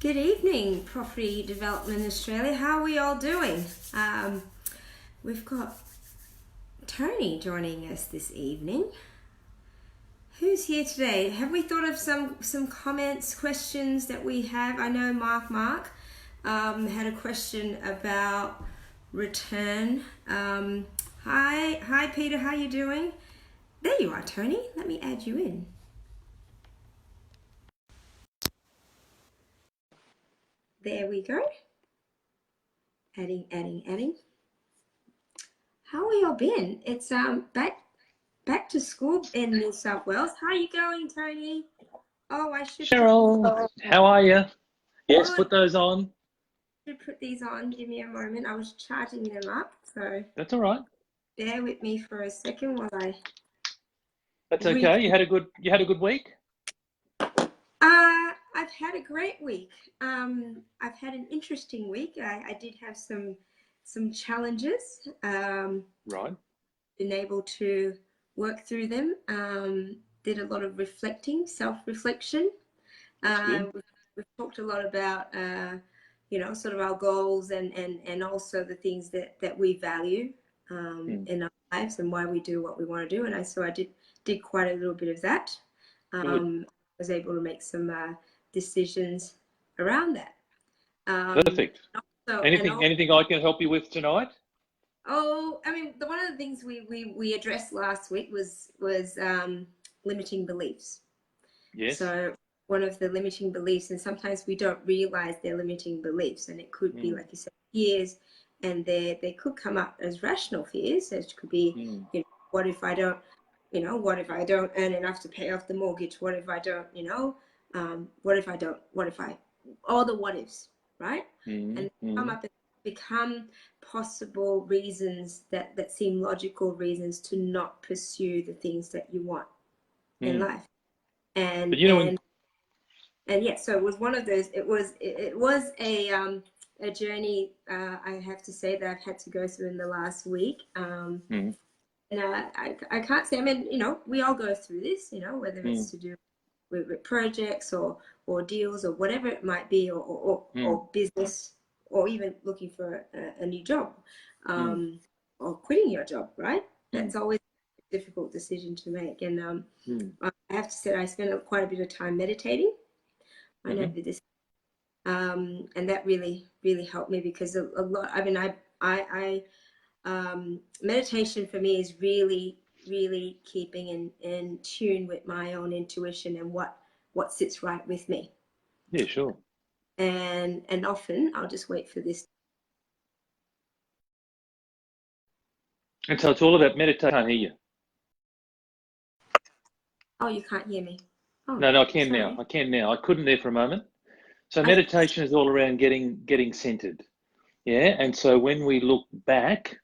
Good evening, Property Development Australia. How are we all doing? We've got Tony joining us this evening. Who's here today? Have we thought of some comments, questions that we have? I know Mark had a question about return. Hi Peter, how you doing? There you are, Tony. Let me add you in. There we go. Adding. How have y'all been? It's back to school in New South Wales. How are you going, Tony? Oh, I should Cheryl, how are you? Yes, Good. put those on. Should put these on. Give me a moment. I was charging them up, so That's all right. bear with me for a second while I. That's okay. You had a good week? I've had a great week. I've had an interesting week. I did have some challenges. Right. Been able to work through them. Did a lot of reflecting, self-reflection. We've talked a lot about sort of our goals and also the things that we value in our lives and why we do what we want to do. And I did quite a little bit of that. I was able to make some decisions around that. Perfect. Anything I can help you with tonight? Oh, I mean, one of the things we addressed last week was limiting beliefs. Yes. So one of the limiting beliefs, and sometimes we don't realize they're limiting beliefs, and it could be, like you said, fears, and they could come up as rational fears. It could be, what if I don't, what if I don't earn enough to pay off the mortgage? What if I don't, all the what ifs, right? And come up and become possible reasons that seem logical reasons to not pursue the things that you want in life. And yeah, so it was one of those. It was a journey. I have to say that I've had to go through in the last week. And I can't say. I mean, we all go through this. Whether it's to do with projects or deals or whatever it might be, or business, or even looking for a new job, or quitting your job. Right? That's always a difficult decision to make. And I have to say I spent quite a bit of time meditating. I know this, and that really helped me, because a lot. I mean, I meditation for me is really keeping in tune with my own intuition and what sits right with me. Yeah, sure. And often I'll just wait for this. And so it's all about meditation. I can't hear you. Oh, you can't hear me. Oh, No, I can now. I can now. I couldn't there for a moment. So meditation is all around getting centered. Yeah, and so when we look back,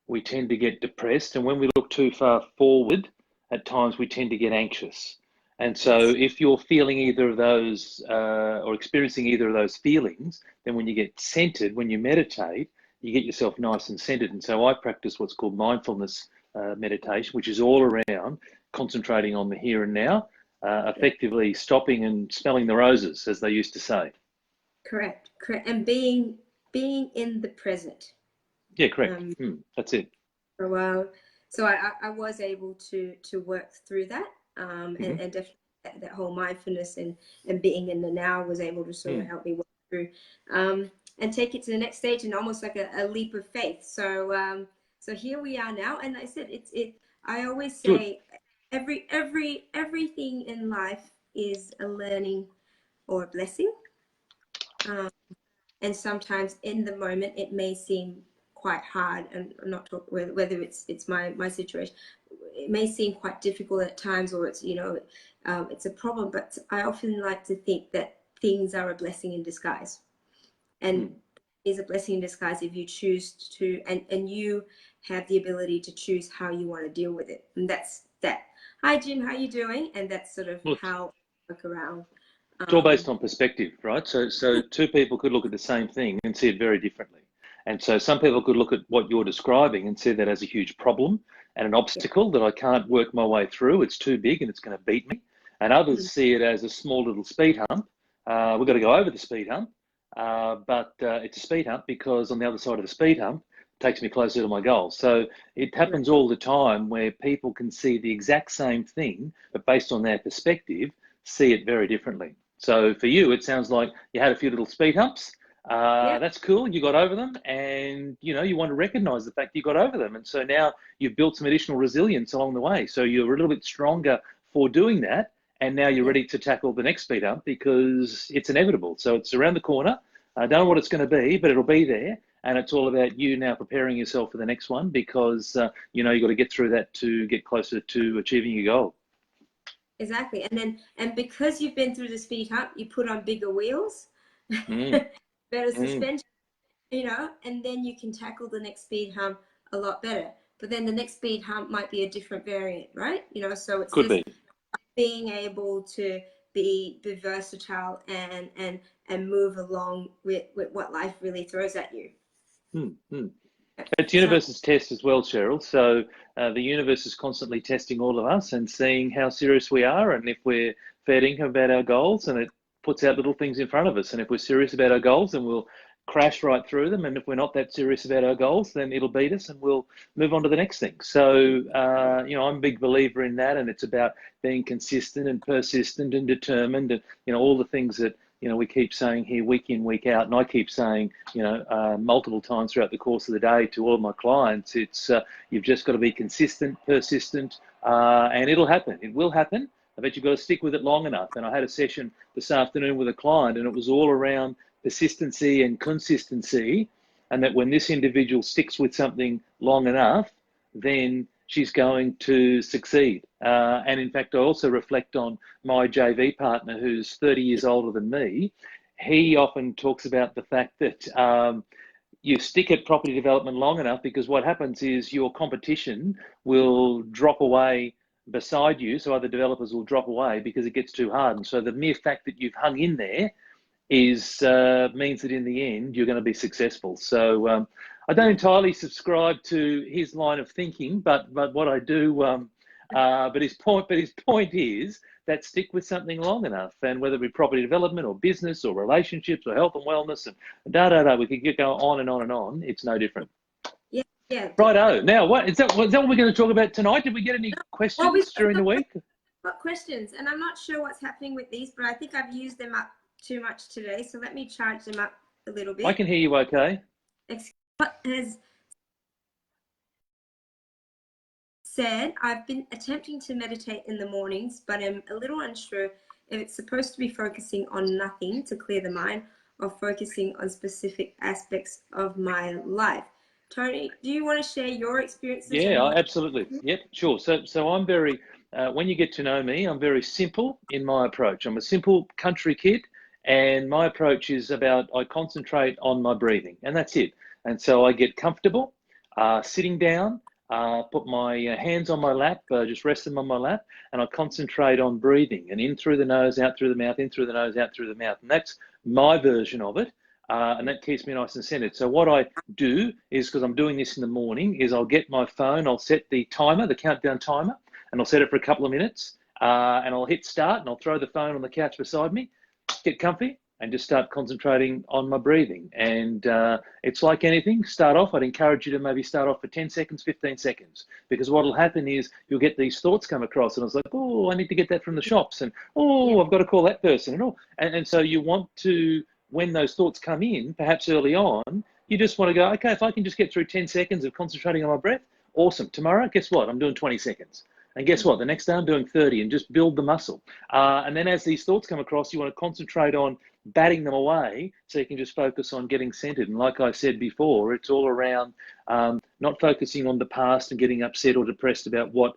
we tend to get depressed, and when we look too far forward, at times we tend to get anxious. And so if you're feeling either of those or experiencing either of those feelings, then when you get centered, when you meditate, you get yourself nice and centered. And so I practice what's called mindfulness meditation, which is all around concentrating on the here and now, effectively stopping and smelling the roses, as they used to say. Correct. And being in the present. Yeah, correct. That's it. So I was able to work through that, and definitely that whole mindfulness and being in the now was able to sort of help me work through, and take it to the next stage, and almost like a leap of faith. So here we are now, and I said I always say everything in life is a learning or a blessing, and sometimes in the moment it may seem quite hard, and I'm not talking whether it's my situation. It may seem quite difficult at times, or it's it's a problem. But I often like to think that things are a blessing in disguise, and is a blessing in disguise if you choose to, and you have the ability to choose how you want to deal with it. And that's that. Hi Jim, how you doing? And that's sort of how I work around. It's all based on perspective, right? So two people could look at the same thing and see it very differently. And so some people could look at what you're describing and see that as a huge problem and an obstacle that I can't work my way through. It's too big and it's going to beat me. And others see it as a small little speed hump we've got to go over the speed hump, but it's a speed hump because on the other side of the speed hump it takes me closer to my goal. So it happens all the time where people can see the exact same thing, but based on their perspective, see it very differently. So for you, it sounds like you had a few little speed humps. That's cool. You got over them, and you want to recognize the fact that you got over them. And so now you've built some additional resilience along the way. So you're a little bit stronger for doing that. And now you're ready to tackle the next speed hump because it's inevitable. So it's around the corner. I don't know what it's going to be, but it'll be there. And it's all about you now preparing yourself for the next one because, you've got to get through that to get closer to achieving your goal. Exactly. And because you've been through the speed hump, you put on bigger wheels, better suspension, and then you can tackle the next speed hump a lot better. But then the next speed hump might be a different variant, right? So it's Could be. Being able to be versatile and move along with what life really throws at you. It's the universe's test as well, Cheryl. So the universe is constantly testing all of us and seeing how serious we are and if we're fair dinkum about our goals, and it puts out little things in front of us. And if we're serious about our goals, then we'll crash right through them. And if we're not that serious about our goals, then it'll beat us and we'll move on to the next thing. So, I'm a big believer in that. And it's about being consistent and persistent and determined and, all the things that, we keep saying here week in, week out. And I keep saying, multiple times throughout the course of the day to all of my clients, it's you've just got to be consistent, persistent, and it'll happen. It will happen. I bet you've got to stick with it long enough. And I had a session this afternoon with a client, and it was all around persistency and consistency, and that when this individual sticks with something long enough, then she's going to succeed. And in fact, I also reflect on my JV partner who's 30 years older than me. He often talks about the fact that you stick at property development long enough because what happens is your competition will drop away beside you, so other developers will drop away because it gets too hard. And so the mere fact that you've hung in there is means that in the end you're going to be successful. So I don't entirely subscribe to his line of thinking, but what I do, but his point is that stick with something long enough, and whether it be property development or business or relationships or health and wellness and we could go on and on and on. It's no different. Yeah. Righto. Now, is that what we're going to talk about tonight? Did we get any questions during the week? Got questions, and I'm not sure what's happening with these, but I think I've used them up too much today, so let me charge them up a little bit. I can hear you okay. Scott has said, I've been attempting to meditate in the mornings, but I'm a little unsure if it's supposed to be focusing on nothing to clear the mind or focusing on specific aspects of my life. Tony, do you want to share your experiences? Yeah, absolutely. Yep, sure. So I'm very, when you get to know me, I'm very simple in my approach. I'm a simple country kid, and my approach is about I concentrate on my breathing, and that's it. And so I get comfortable, sitting down, put my hands on my lap, just rest them on my lap, and I concentrate on breathing, and in through the nose, out through the mouth, in through the nose, out through the mouth. And that's my version of it. And that keeps me nice and centered. So what I do is, because I'm doing this in the morning, is I'll get my phone, I'll set the timer, the countdown timer, and I'll set it for a couple of minutes, and I'll hit start, and I'll throw the phone on the couch beside me, get comfy, and just start concentrating on my breathing. And it's like anything. Start off, I'd encourage you to maybe start off for 10 seconds, 15 seconds, because what will happen is you'll get these thoughts come across, and I was like, oh, I need to get that from the shops, and oh, I've got to call that person, and so you want to, when those thoughts come in, perhaps early on, you just want to go, okay, if I can just get through 10 seconds of concentrating on my breath, awesome. Tomorrow, guess what? I'm doing 20 seconds. And guess what? The next day I'm doing 30, and just build the muscle. And then as these thoughts come across, you want to concentrate on batting them away so you can just focus on getting centered. And like I said before, it's all around not focusing on the past and getting upset or depressed about what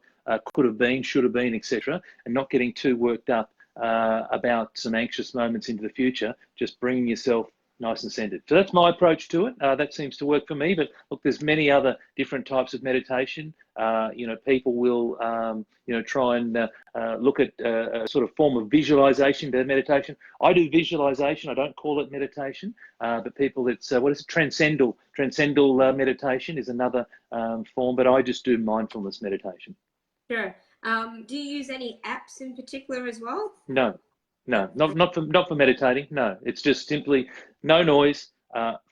could have been, should have been, etc., and not getting too worked up about some anxious moments into the future, just bringing yourself nice and centered. So that's my approach to it. That seems to work for me, but look, there's many other different types of meditation. People will, try and look at a sort of form of visualization to meditation. I do visualization. I don't call it meditation, but people, it's, what is it? Transcendental meditation is another form, but I just do mindfulness meditation. Sure. Do you use any apps in particular as well? No, No, not for meditating. No, it's just simply no noise,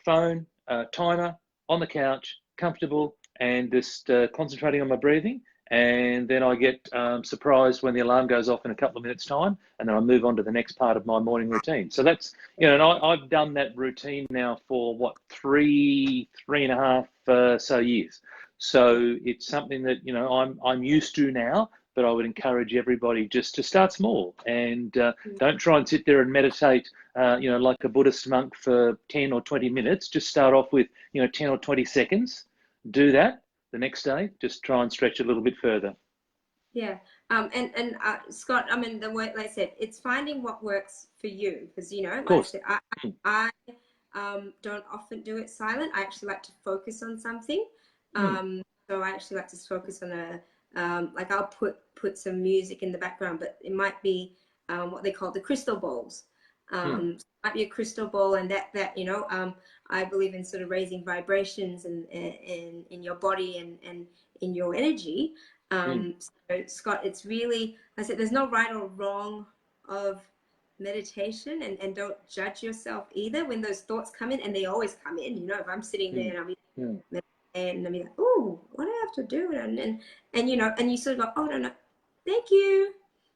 phone, timer on the couch, comfortable, and just concentrating on my breathing. And then I get surprised when the alarm goes off in a couple of minutes' time, and then I move on to the next part of my morning routine. So that's, and I've done that routine now for what, three and a half so years. So it's something that I'm used to now. But I would encourage everybody just to start small and don't try and sit there and meditate, like a Buddhist monk for 10 or 20 minutes. Just start off with, 10 or 20 seconds. Do that. The next day, just try and stretch a little bit further. Yeah. And Scott, I mean, the way, like I said, it's finding what works for you. Because, like I said, I don't often do it silent. I actually like to focus on something. So I actually like to focus on like I'll put some music in the background, but it might be what they call the crystal bowls. So it might be a crystal bowl, and that I believe in sort of raising vibrations and in your body and in your energy. So Scott, it's really, I said, there's no right or wrong of meditation, and don't judge yourself either when those thoughts come in, and they always come in. If I'm sitting there and I'm like, oh, what do I have to do? And you sort of go, oh no, thank you,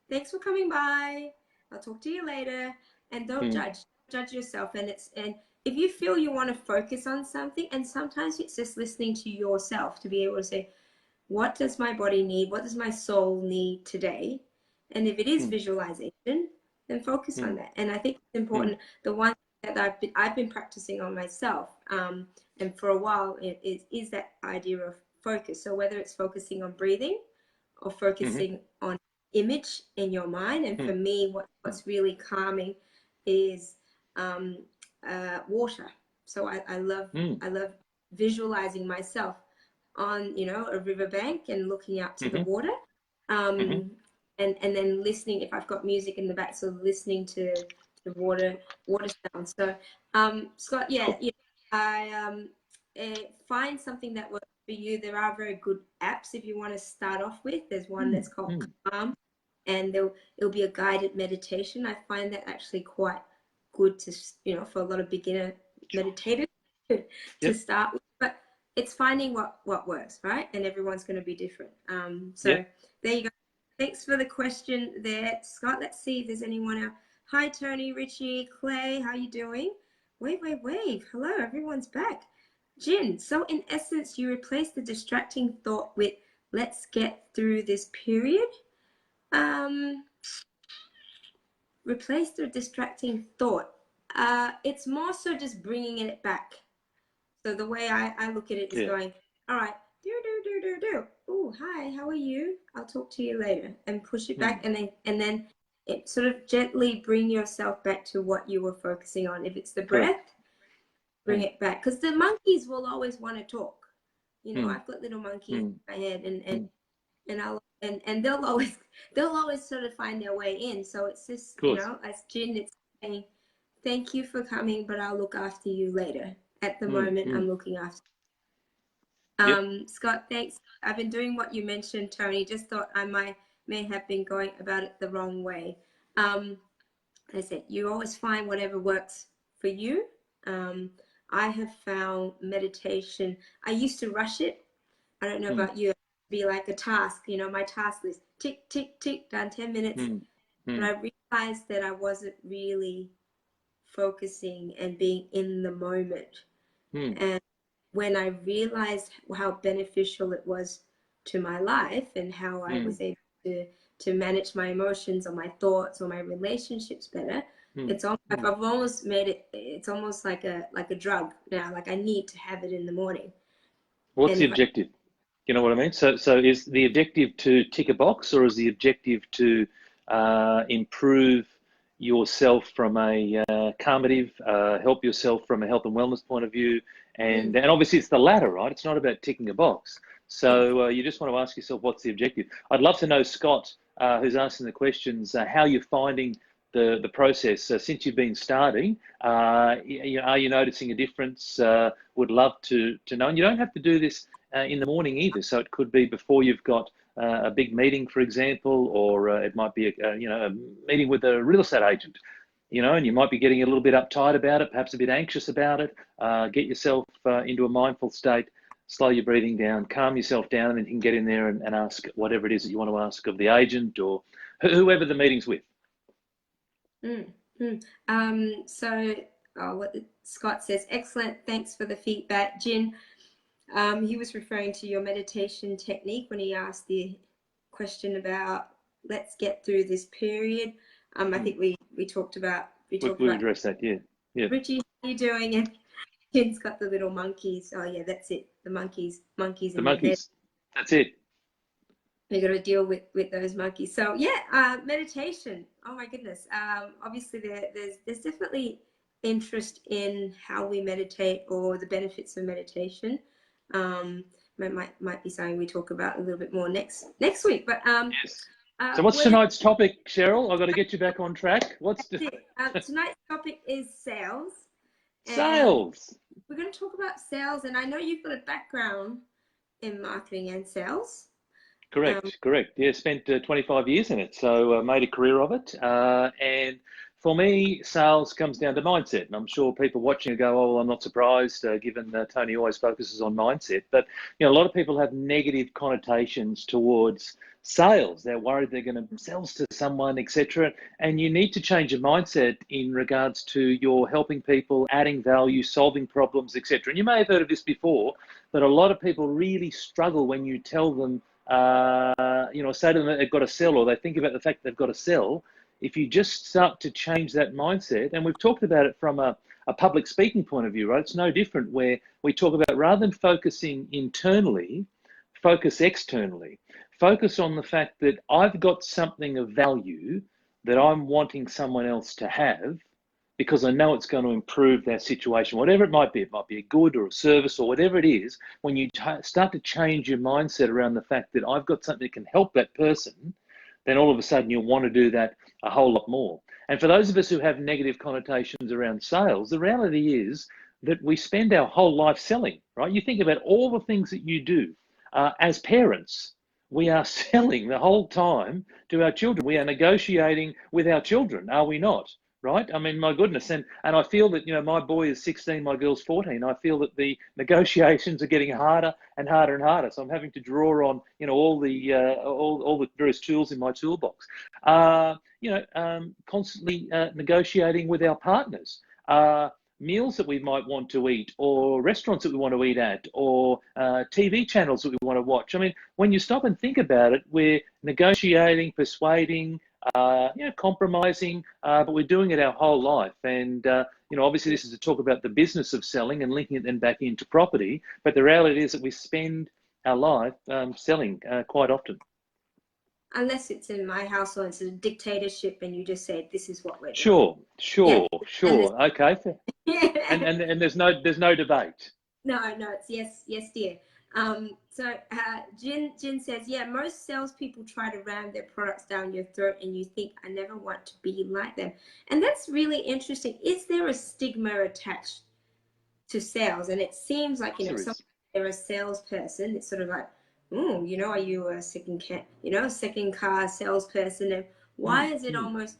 thanks for coming by, I'll talk to you later. And don't judge yourself. And if you feel you want to focus on something, and sometimes it's just listening to yourself to be able to say, what does my body need? What does my soul need today? And if it is visualization, then focus on that. And I think it's important. The one that I've been practicing on myself, and for a while, is that idea of focus. So whether it's focusing on breathing or focusing on image in your mind, and for me, what's really calming is water. So I love visualizing myself on a riverbank and looking out to the water, and then listening if I've got music in the back, so listening to the water sounds. So Scott, I find something that works for you. There are very good apps if you want to start off with. There's one that's called Calm, and it'll be a guided meditation. I find that actually quite good to for a lot of beginner meditators to start with. But it's finding what works, right? And everyone's going to be different. So there you go. Thanks for the question there, Scott. Let's see if there's anyone else. Hi, Tony, Richie, Clay, how you doing? Wave. Hello, everyone's back. Jin, so in essence, you replace the distracting thought with let's get through this period. Replace the distracting thought. It's more so just bringing it back. So the way I look at it is going, all right, do. Oh, hi, how are you? I'll talk to you later, and push it back, and then it sort of gently bring yourself back to what you were focusing on. If it's the breath, bring it back, because the monkeys will always want to talk. I've got little monkeys in my head, and they'll always sort of find their way in. So it's just as Jin, it's saying, thank you for coming, but I'll look after you later. At the moment, I'm looking after. Scott, thanks. I've been doing what you mentioned, Tony. Just thought I may have been going about it the wrong way. I said, you always find whatever works for you. I have found meditation. I used to rush it. I don't know about you. Be like a task, my task list, tick, tick, tick, done 10 minutes. But I realized that I wasn't really focusing and being in the moment. And when I realized how beneficial it was to my life and how I was able to manage my emotions or my thoughts or my relationships better, it's almost, I've almost made it's almost like a drug now. Like I need to have it in the morning. What's the objective? You know what I mean? So is the objective to tick a box, or is the objective to improve yourself from a calmative, help yourself from a health and wellness point of view? And obviously it's the latter, right? It's not about ticking a box. So you just want to ask yourself, what's the objective? I'd love to know, Scott, who's asking the questions, how you're finding the process since you've been starting. Are you noticing a difference? Would love to know. And you don't have to do this in the morning either. So it could be before you've got a big meeting, for example, or it might be a meeting with a real estate agent, and you might be getting a little bit uptight about it, perhaps a bit anxious about it. Get yourself into a mindful state, slow your breathing down, calm yourself down, and then you can get in there and ask whatever it is that you want to ask of the agent or whoever the meeting's with. What Scott says, excellent, thanks for the feedback. Jin, he was referring to your meditation technique when he asked the question about let's get through this period. I think we talked about We've addressed that, yeah. Richie, how are you doing? And Jin's got the little monkeys. Oh yeah, that's it. The monkeys. The monkeys. That's it. We got to deal with those monkeys. So yeah, meditation. Oh my goodness. Obviously there's definitely interest in how we meditate or the benefits of meditation. Might be something we talk about a little bit more next week. But yes. So what's tonight's topic, Cheryl? I've got to get you back on track. Tonight's topic is sales. Sales. We're going to talk about sales, and I know you've got a background in marketing and sales. Correct. Yeah, spent 25 years in it, so made a career of it. And for me, sales comes down to mindset. And I'm sure people watching go, oh, well, I'm not surprised, given Tony always focuses on mindset. But a lot of people have negative connotations towards sales. They're worried they're going to sell to someone, etc. And you need to change your mindset in regards to your helping people, adding value, solving problems, etc. And you may have heard of this before, but a lot of people really struggle when you tell them, say to them that they've got to sell, or they think about the fact that they've got to sell. If you just start to change that mindset, and we've talked about it from a public speaking point of view, right? It's no different, where we talk about rather than focusing internally, focus externally. Focus on the fact that I've got something of value that I'm wanting someone else to have because I know it's going to improve their situation, whatever it might be. It might be a good or a service or whatever it is. When you start to change your mindset around the fact that I've got something that can help that person, then all of a sudden you'll want to do that a whole lot more. And for those of us who have negative connotations around sales, the reality is that we spend our whole life selling, right? You think about all the things that you do as parents. We are selling the whole time to our children. We are negotiating with our children, are we not? Right? I mean, my goodness. And I feel that, my boy is 16, my girl's 14. I feel that the negotiations are getting harder and harder and harder. So I'm having to draw on, all the various tools in my toolbox. Constantly negotiating with our partners. Meals that we might want to eat, or restaurants that we want to eat at, or TV channels that we want to watch. I mean, when you stop and think about it, we're negotiating, persuading, compromising, but we're doing it our whole life. And, obviously this is to talk about the business of selling and linking it then back into property. But the reality is that we spend our life selling quite often. Unless it's in my household, it's a dictatorship, and you just say, "This is what we're doing." Sure. Okay. Yeah. And there's no debate. No, it's yes, dear. Jin says, yeah, most salespeople try to ram their products down your throat, and you think, I never want to be like them. And that's really interesting. Is there a stigma attached to sales? And it seems like, they're a salesperson. It's sort of like, are you a second car salesperson? And why is it almost,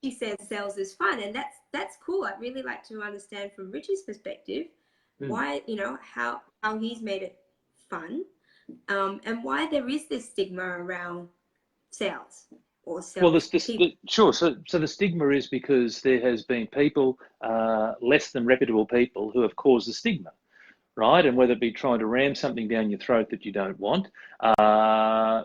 she says sales is fun, and that's cool. I'd really like to understand from Richie's perspective why, how he's made it fun, and why there is this stigma around sales or sales. Well, sure. So the stigma is because there has been people, less than reputable people, who have caused the stigma. Right, and whether it be trying to ram something down your throat that you don't want,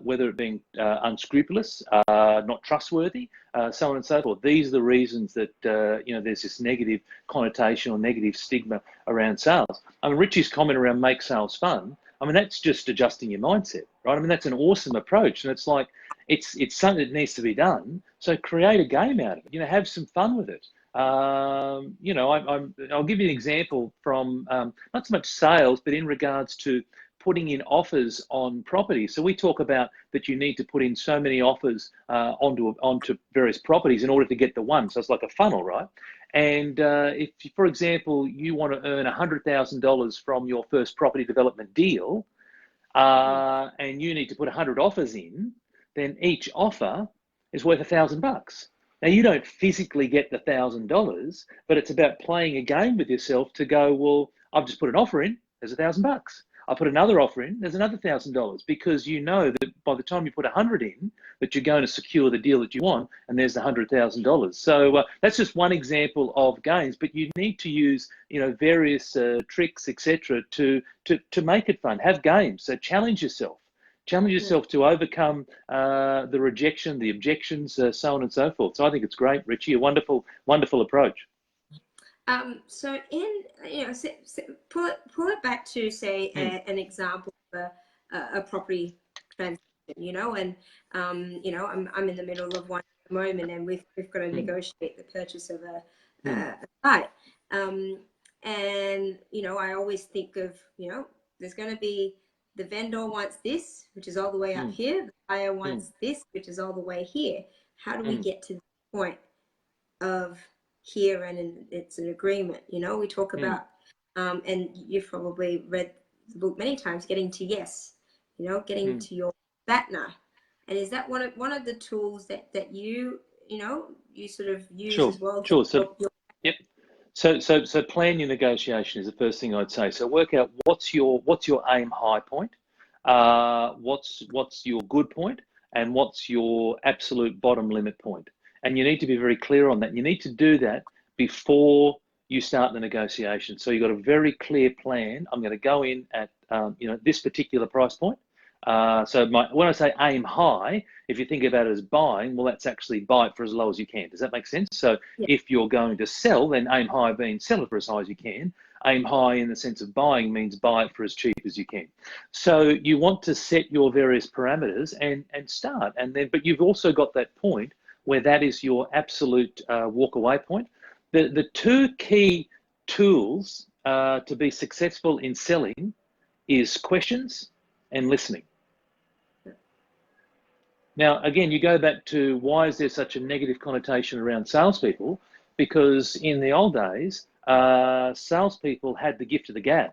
whether it being unscrupulous, not trustworthy, so on and so forth. These are the reasons that there's this negative connotation or negative stigma around sales. I mean, Richie's comment around make sales fun. I mean, that's just adjusting your mindset, right? I mean, that's an awesome approach, and it's like it's something that needs to be done. So create a game out of it. Have some fun with it. I'll give you an example from not so much sales, but in regards to putting in offers on property. So we talk about that you need to put in so many offers onto various properties in order to get the one. So it's like a funnel, right? And if, for example, you want to earn $100,000 from your first property development deal, and you need to put 100 offers in, then each offer is worth $1,000. Now, you don't physically get the $1,000, but it's about playing a game with yourself to go, well, I've just put an offer in, there's $1,000. I put another offer in, there's another $1,000, because you know that by the time you put 100 in, that you're going to secure the deal that you want, and there's the $100,000. So that's just one example of games, but you need to use, various tricks, etc., to make it fun. Have games. So challenge yourself. Challenge yourself to overcome the rejection, the objections, so on and so forth. So I think it's great, Richie. A wonderful, wonderful approach. So pull it back to say an example of a property transaction, and I'm in the middle of one at the moment, and we've got to negotiate the purchase of a site, and I always think of there's going to be the vendor wants this, which is all the way up here. The buyer wants this, which is all the way here. How do we get to the point of here and it's an agreement? We talk about, and you've probably read the book many times, getting to yes, getting to your BATNA. And is that one of the tools that you sort of use as well? Sure. Yep. So plan your negotiation is the first thing I'd say. So work out what's your aim high point, what's your good point, and what's your absolute bottom limit point. And you need to be very clear on that. You need to do that before you start the negotiation. So you've got a very clear plan. I'm going to go in at this particular price point. So when I say aim high, if you think about it as buying, well, that's actually buy it for as low as you can. Does that make sense? So if you're going to sell, then aim high being sell it for as high as you can. Aim high in the sense of buying means buy it for as cheap as you can. So you want to set your various parameters and start. But you've also got that point where that is your absolute walk away point. The two key tools to be successful in selling is questions and listening. Now, again, you go back to why is there such a negative connotation around salespeople? Because in the old days, salespeople had the gift of the gab.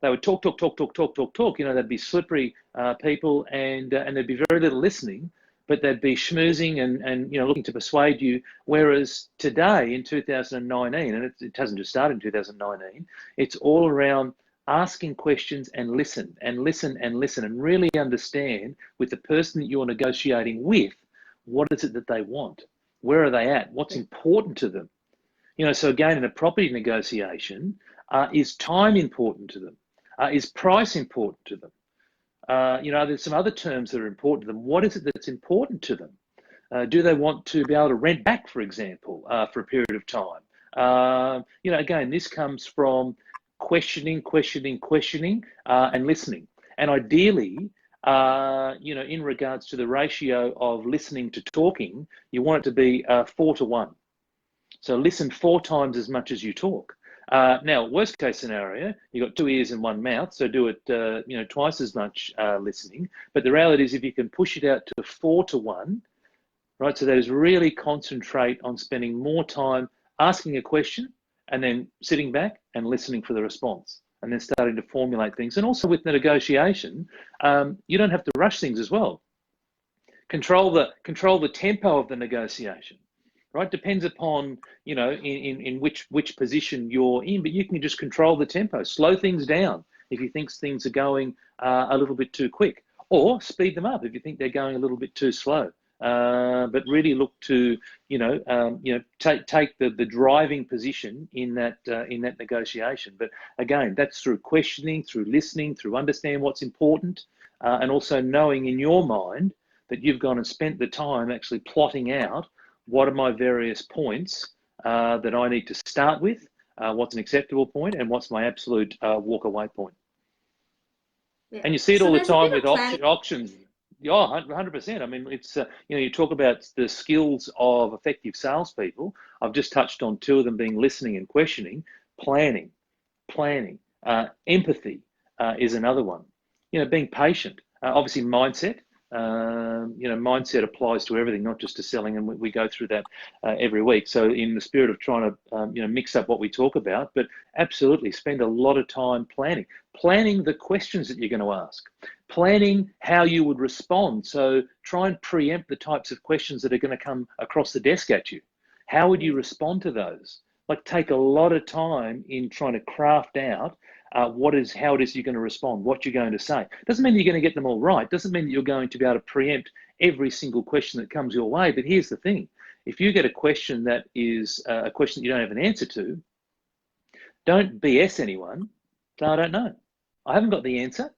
They would talk. They'd be slippery people, and there'd be very little listening, but they'd be schmoozing and looking to persuade you. Whereas today, in 2019, and it hasn't just started in 2019, it's all around asking questions and listen and really understand with the person that you're negotiating with, what is it that they want? Where are they at? What's important to them? So again, in a property negotiation, is time important to them? Is price important to them? There's some other terms that are important to them. What is it that's important to them? Do they want to be able to rent back, for example, for a period of time? Again, this comes from questioning, and listening. And ideally, in regards to the ratio of listening to talking, you want it to be 4-to-1. So listen 4 times as much as you talk. Now, worst case scenario, you've got 2 ears and 1 mouth, so do it, twice as much listening. But the reality is, if you can push it out to 4-to-1, right? So that is really concentrate on spending more time asking a question and then sitting back and listening for the response, and then starting to formulate things. And also with the negotiation, you don't have to rush things as well. Control the tempo of the negotiation. Right, depends upon in which position you're in, but you can just control the tempo, slow things down if you think things are going a little bit too quick, or speed them up if you think they're going a little bit too slow. But really look to take the driving position in that negotiation. But again, that's through questioning, through listening, through understanding what's important, and also knowing in your mind that you've gone and spent the time actually plotting out what are my various points that I need to start with, what's an acceptable point, and what's my absolute walk away point. Yeah. And you see it all the time with auctions. Yeah, 100%. I mean, it's you talk about the skills of effective salespeople. I've just touched on 2 of them being listening and questioning. Planning, empathy is another one. Being patient. Obviously, mindset. Mindset applies to everything, not just to selling, and we go through that every week. So in the spirit of trying to mix up what we talk about, but absolutely spend a lot of time planning the questions that you're going to ask, Planning how you would respond. So try and preempt the types of questions that are going to come across the desk at you. How would you respond to those? Like, take a lot of time in trying to craft out how it is you're going to respond, what you're going to say. Doesn't mean you're going to get them all right. Doesn't mean that you're going to be able to preempt every single question that comes your way. But here's the thing. If you get a question that is a question that you don't have an answer to, don't BS anyone. So I don't know. I haven't got the answer,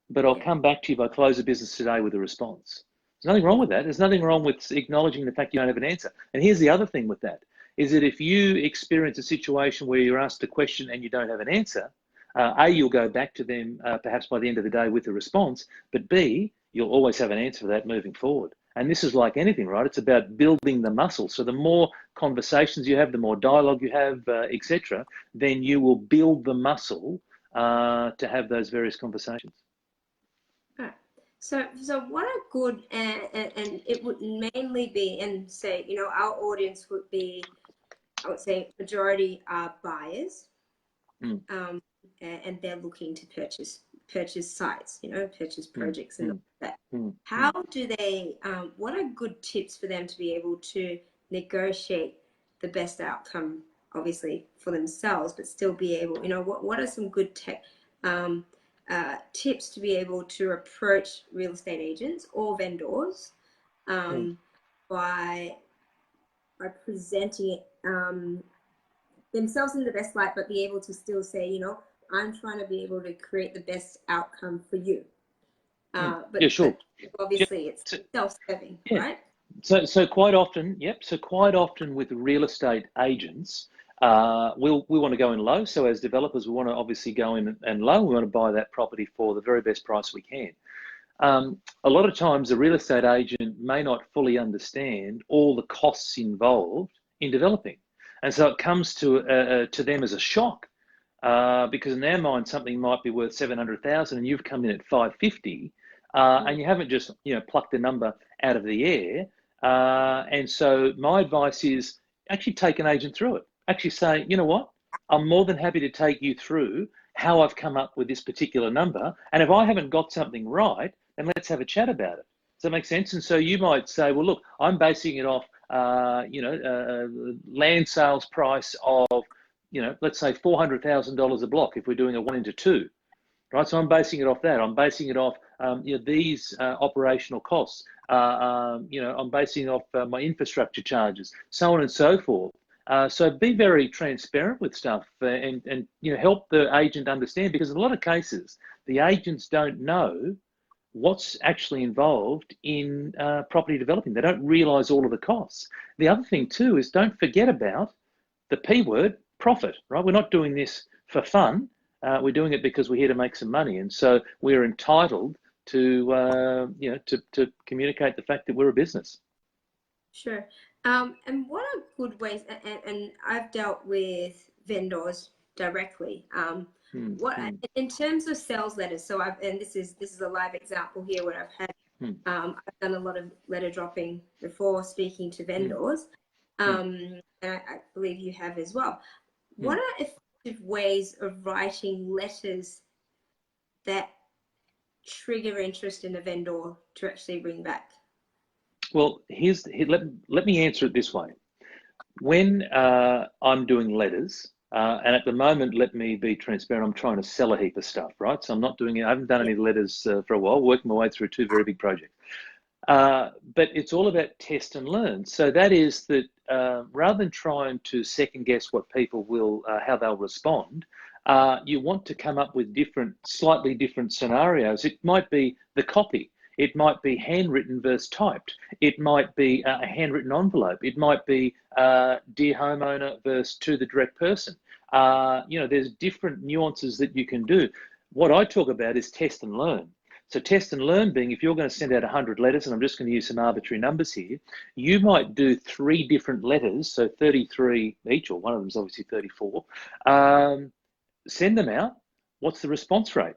but I'll come back to you if I close the business today with a response. There's nothing wrong with that. There's nothing wrong with acknowledging the fact you don't have an answer. And here's the other thing with that, is that if you experience a situation where you're asked a question and you don't have an answer, A, you'll go back to them perhaps by the end of the day with a response, but B, you'll always have an answer for that moving forward. And this is like anything, right? It's about building the muscle. So the more conversations you have, the more dialogue you have, etc., then you will build the muscle to have those various conversations. Right. So what are good, and it would mainly be, and say, you know, our audience would be, I would say, majority are buyers, and they're looking to purchase sites, you know, purchase projects and all that. How do they, what are good tips for them to be able to negotiate the best outcome, obviously for themselves, but still be able, you know, what are some good tips to be able to approach real estate agents or vendors by presenting it themselves in the best light, but be able to still say, you know, I'm trying to be able to create the best outcome for you. But, yeah, sure. But obviously, it's self-serving, right? So quite often, So quite often with real estate agents, we want to go in low. So as developers, we want to obviously go in and low. We want to buy that property for the very best price we can. A lot of times, the real estate agent may not fully understand all the costs involved in developing, and so it comes to them as a shock. Because in their mind, something might be worth 700,000 and you've come in at 550, and you haven't just, you know, plucked a number out of the air. And so my advice is actually take an agent through it. Actually say, you know what, I'm more than happy to take you through how I've come up with this particular number. And if I haven't got something right, then let's have a chat about it. Does that make sense? And so you might say, well, look, I'm basing it off, land sales price of, you know, let's say $400,000 a block if we're doing a 1 into 2, right? So I'm basing it off that. I'm basing it off these operational costs. I'm basing it off my infrastructure charges, so on and so forth. So be very transparent with stuff and you know, help the agent understand, because in a lot of cases the agents don't know what's actually involved in property developing. They don't realise all of the costs. The other thing too is don't forget about the P word, profit, right? We're not doing this for fun. We're doing it because we're here to make some money, and so we're entitled to to communicate the fact that we're a business. Sure. And what are good ways? And I've dealt with vendors directly. In terms of sales letters? So this is a live example here where I've had I've done a lot of letter dropping before speaking to vendors, and I believe you have as well. What are effective ways of writing letters that trigger interest in a vendor to actually ring back? Well, let me answer it this way. When I'm doing letters, and at the moment, let me be transparent, I'm trying to sell a heap of stuff, right? So I'm not doing it. I haven't done any letters for a while, working my way through 2 very big projects. But it's all about test and learn. So that is that rather than trying to second guess what people will, how they'll respond, you want to come up with slightly different scenarios. It might be the copy. It might be handwritten versus typed. It might be a handwritten envelope. It might be dear homeowner versus to the direct person. There's different nuances that you can do. What I talk about is test and learn. So test and learn being, if you're going to send out 100 letters, and I'm just going to use some arbitrary numbers here, you might do 3 different letters, so 33 each, or one of them is obviously 34. Send them out. What's the response rate?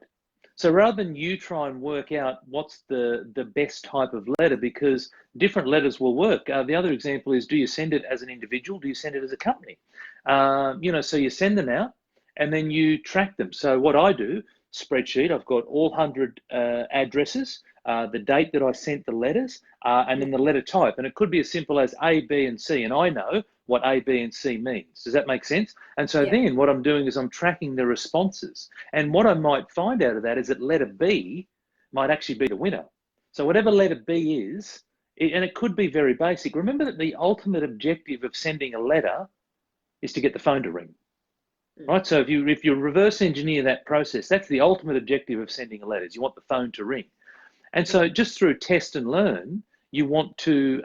So rather than you try and work out what's the best type of letter, because different letters will work. The other example is, do you send it as an individual? Do you send it as a company? So you send them out and then you track them. So what I do, spreadsheet. I've got all 100 addresses, the date that I sent the letters, and then the letter type. And it could be as simple as A, B, and C, and I know what A, B, and C means. Does that make sense? And so then what I'm doing is I'm tracking the responses. And what I might find out of that is that letter B might actually be the winner. So whatever letter B is, and it could be very basic. Remember that the ultimate objective of sending a letter is to get the phone to ring, right? So if you reverse engineer that process, that's the ultimate objective of sending a letter, is you want the phone to ring. And so just through test and learn, you want to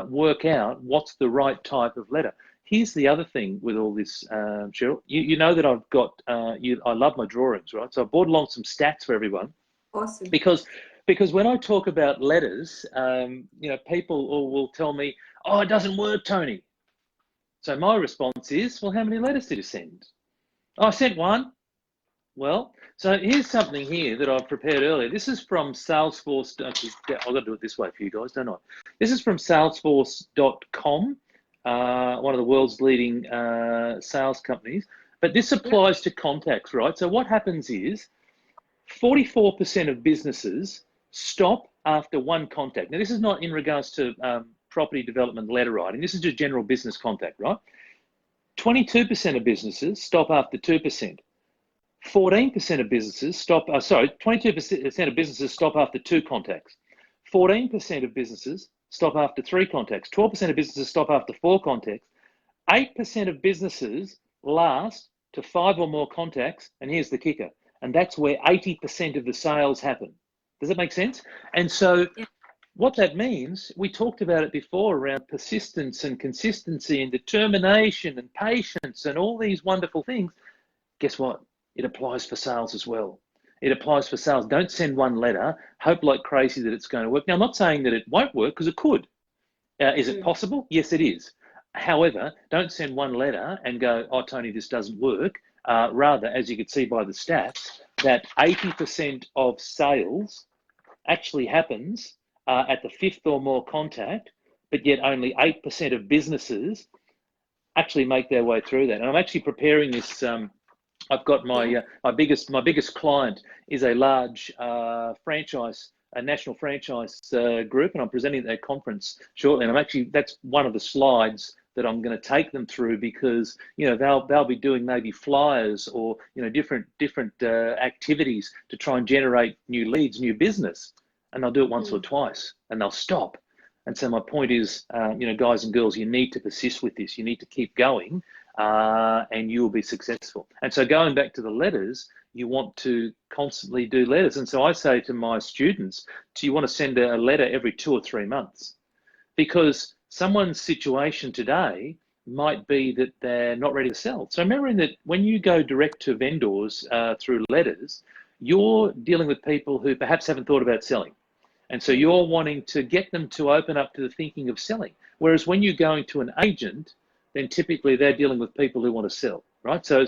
work out what's the right type of letter. Here's the other thing with all this, Cheryl. You know that I've got, I love my drawings, right? So I brought along some stats for everyone. Awesome. Because when I talk about letters, people will tell me, oh, it doesn't work, Tony. So my response is, well, how many letters did you send? Oh, I sent one. Well, so here's something here that I've prepared earlier. This is from Salesforce. I've got to do it this way for you guys, don't I? This is from Salesforce.com, one of the world's leading sales companies. But this applies to contacts, right? So what happens is 44% of businesses stop after one contact. Now, this is not in regards to property development letter writing. This is just general business contact, right? 22% of businesses stop after 2%. 14% of businesses stop, 22% of businesses stop after 2 contacts. 14% of businesses stop after 3 contacts. 12% of businesses stop after 4 contacts. 8% of businesses last to 5 or more contacts, and here's the kicker, and that's where 80% of the sales happen. Does that make sense? And so what that means, we talked about it before around persistence and consistency and determination and patience and all these wonderful things. Guess what? It applies for sales as well. It applies for sales. Don't send one letter, hope like crazy that it's going to work. Now, I'm not saying that it won't work, because it could. Is it possible? Yes, it is. However, don't send one letter and go, oh, Tony, this doesn't work. Rather, as you can see by the stats, that 80% of sales actually happens at the 5th or more contact, but yet only 8% of businesses actually make their way through that. And I'm actually preparing this. I've got my biggest client is a large franchise, a national franchise group, and I'm presenting at their conference shortly. And that's one of the slides that I'm going to take them through, because they'll be doing maybe flyers or different activities to try and generate new leads, new business, and they'll do it once or twice and they'll stop. And so my point is, guys and girls, you need to persist with this. You need to keep going, and you will be successful. And so going back to the letters, you want to constantly do letters. And so I say to my students, do you want to send a letter every 2 or 3 months? Because someone's situation today might be that they're not ready to sell. So remembering that when you go direct to vendors through letters, you're dealing with people who perhaps haven't thought about selling. And so you're wanting to get them to open up to the thinking of selling. Whereas when you're going to an agent, then typically they're dealing with people who want to sell, right? So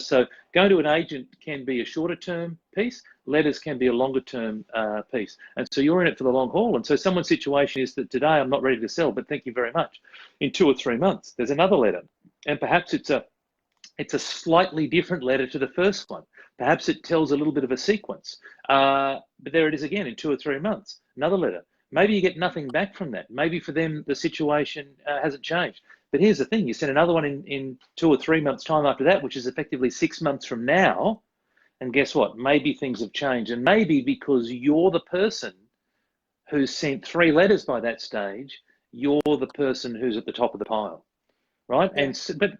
going to an agent can be a shorter term piece, letters can be a longer term piece. And so you're in it for the long haul. And so someone's situation is that today I'm not ready to sell, but thank you very much. In 2 or 3 months, there's another letter. And perhaps it's a slightly different letter to the first one. Perhaps it tells a little bit of a sequence. But there it is again in 2 or 3 months, another letter. Maybe you get nothing back from that. Maybe for them, the situation hasn't changed. But here's the thing, you send another one in 2 or 3 months' time after that, which is effectively 6 months from now, and guess what? Maybe things have changed. And maybe because you're the person who's sent 3 letters by that stage, you're the person who's at the top of the pile, right? Yeah. And so, but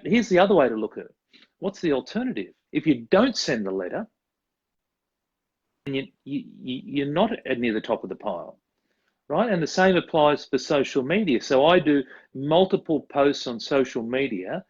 here's the other way to look at it. What's the alternative? If you don't send the letter, you're not near the top of the pile. Right? And the same applies for social media. So I do multiple posts on social media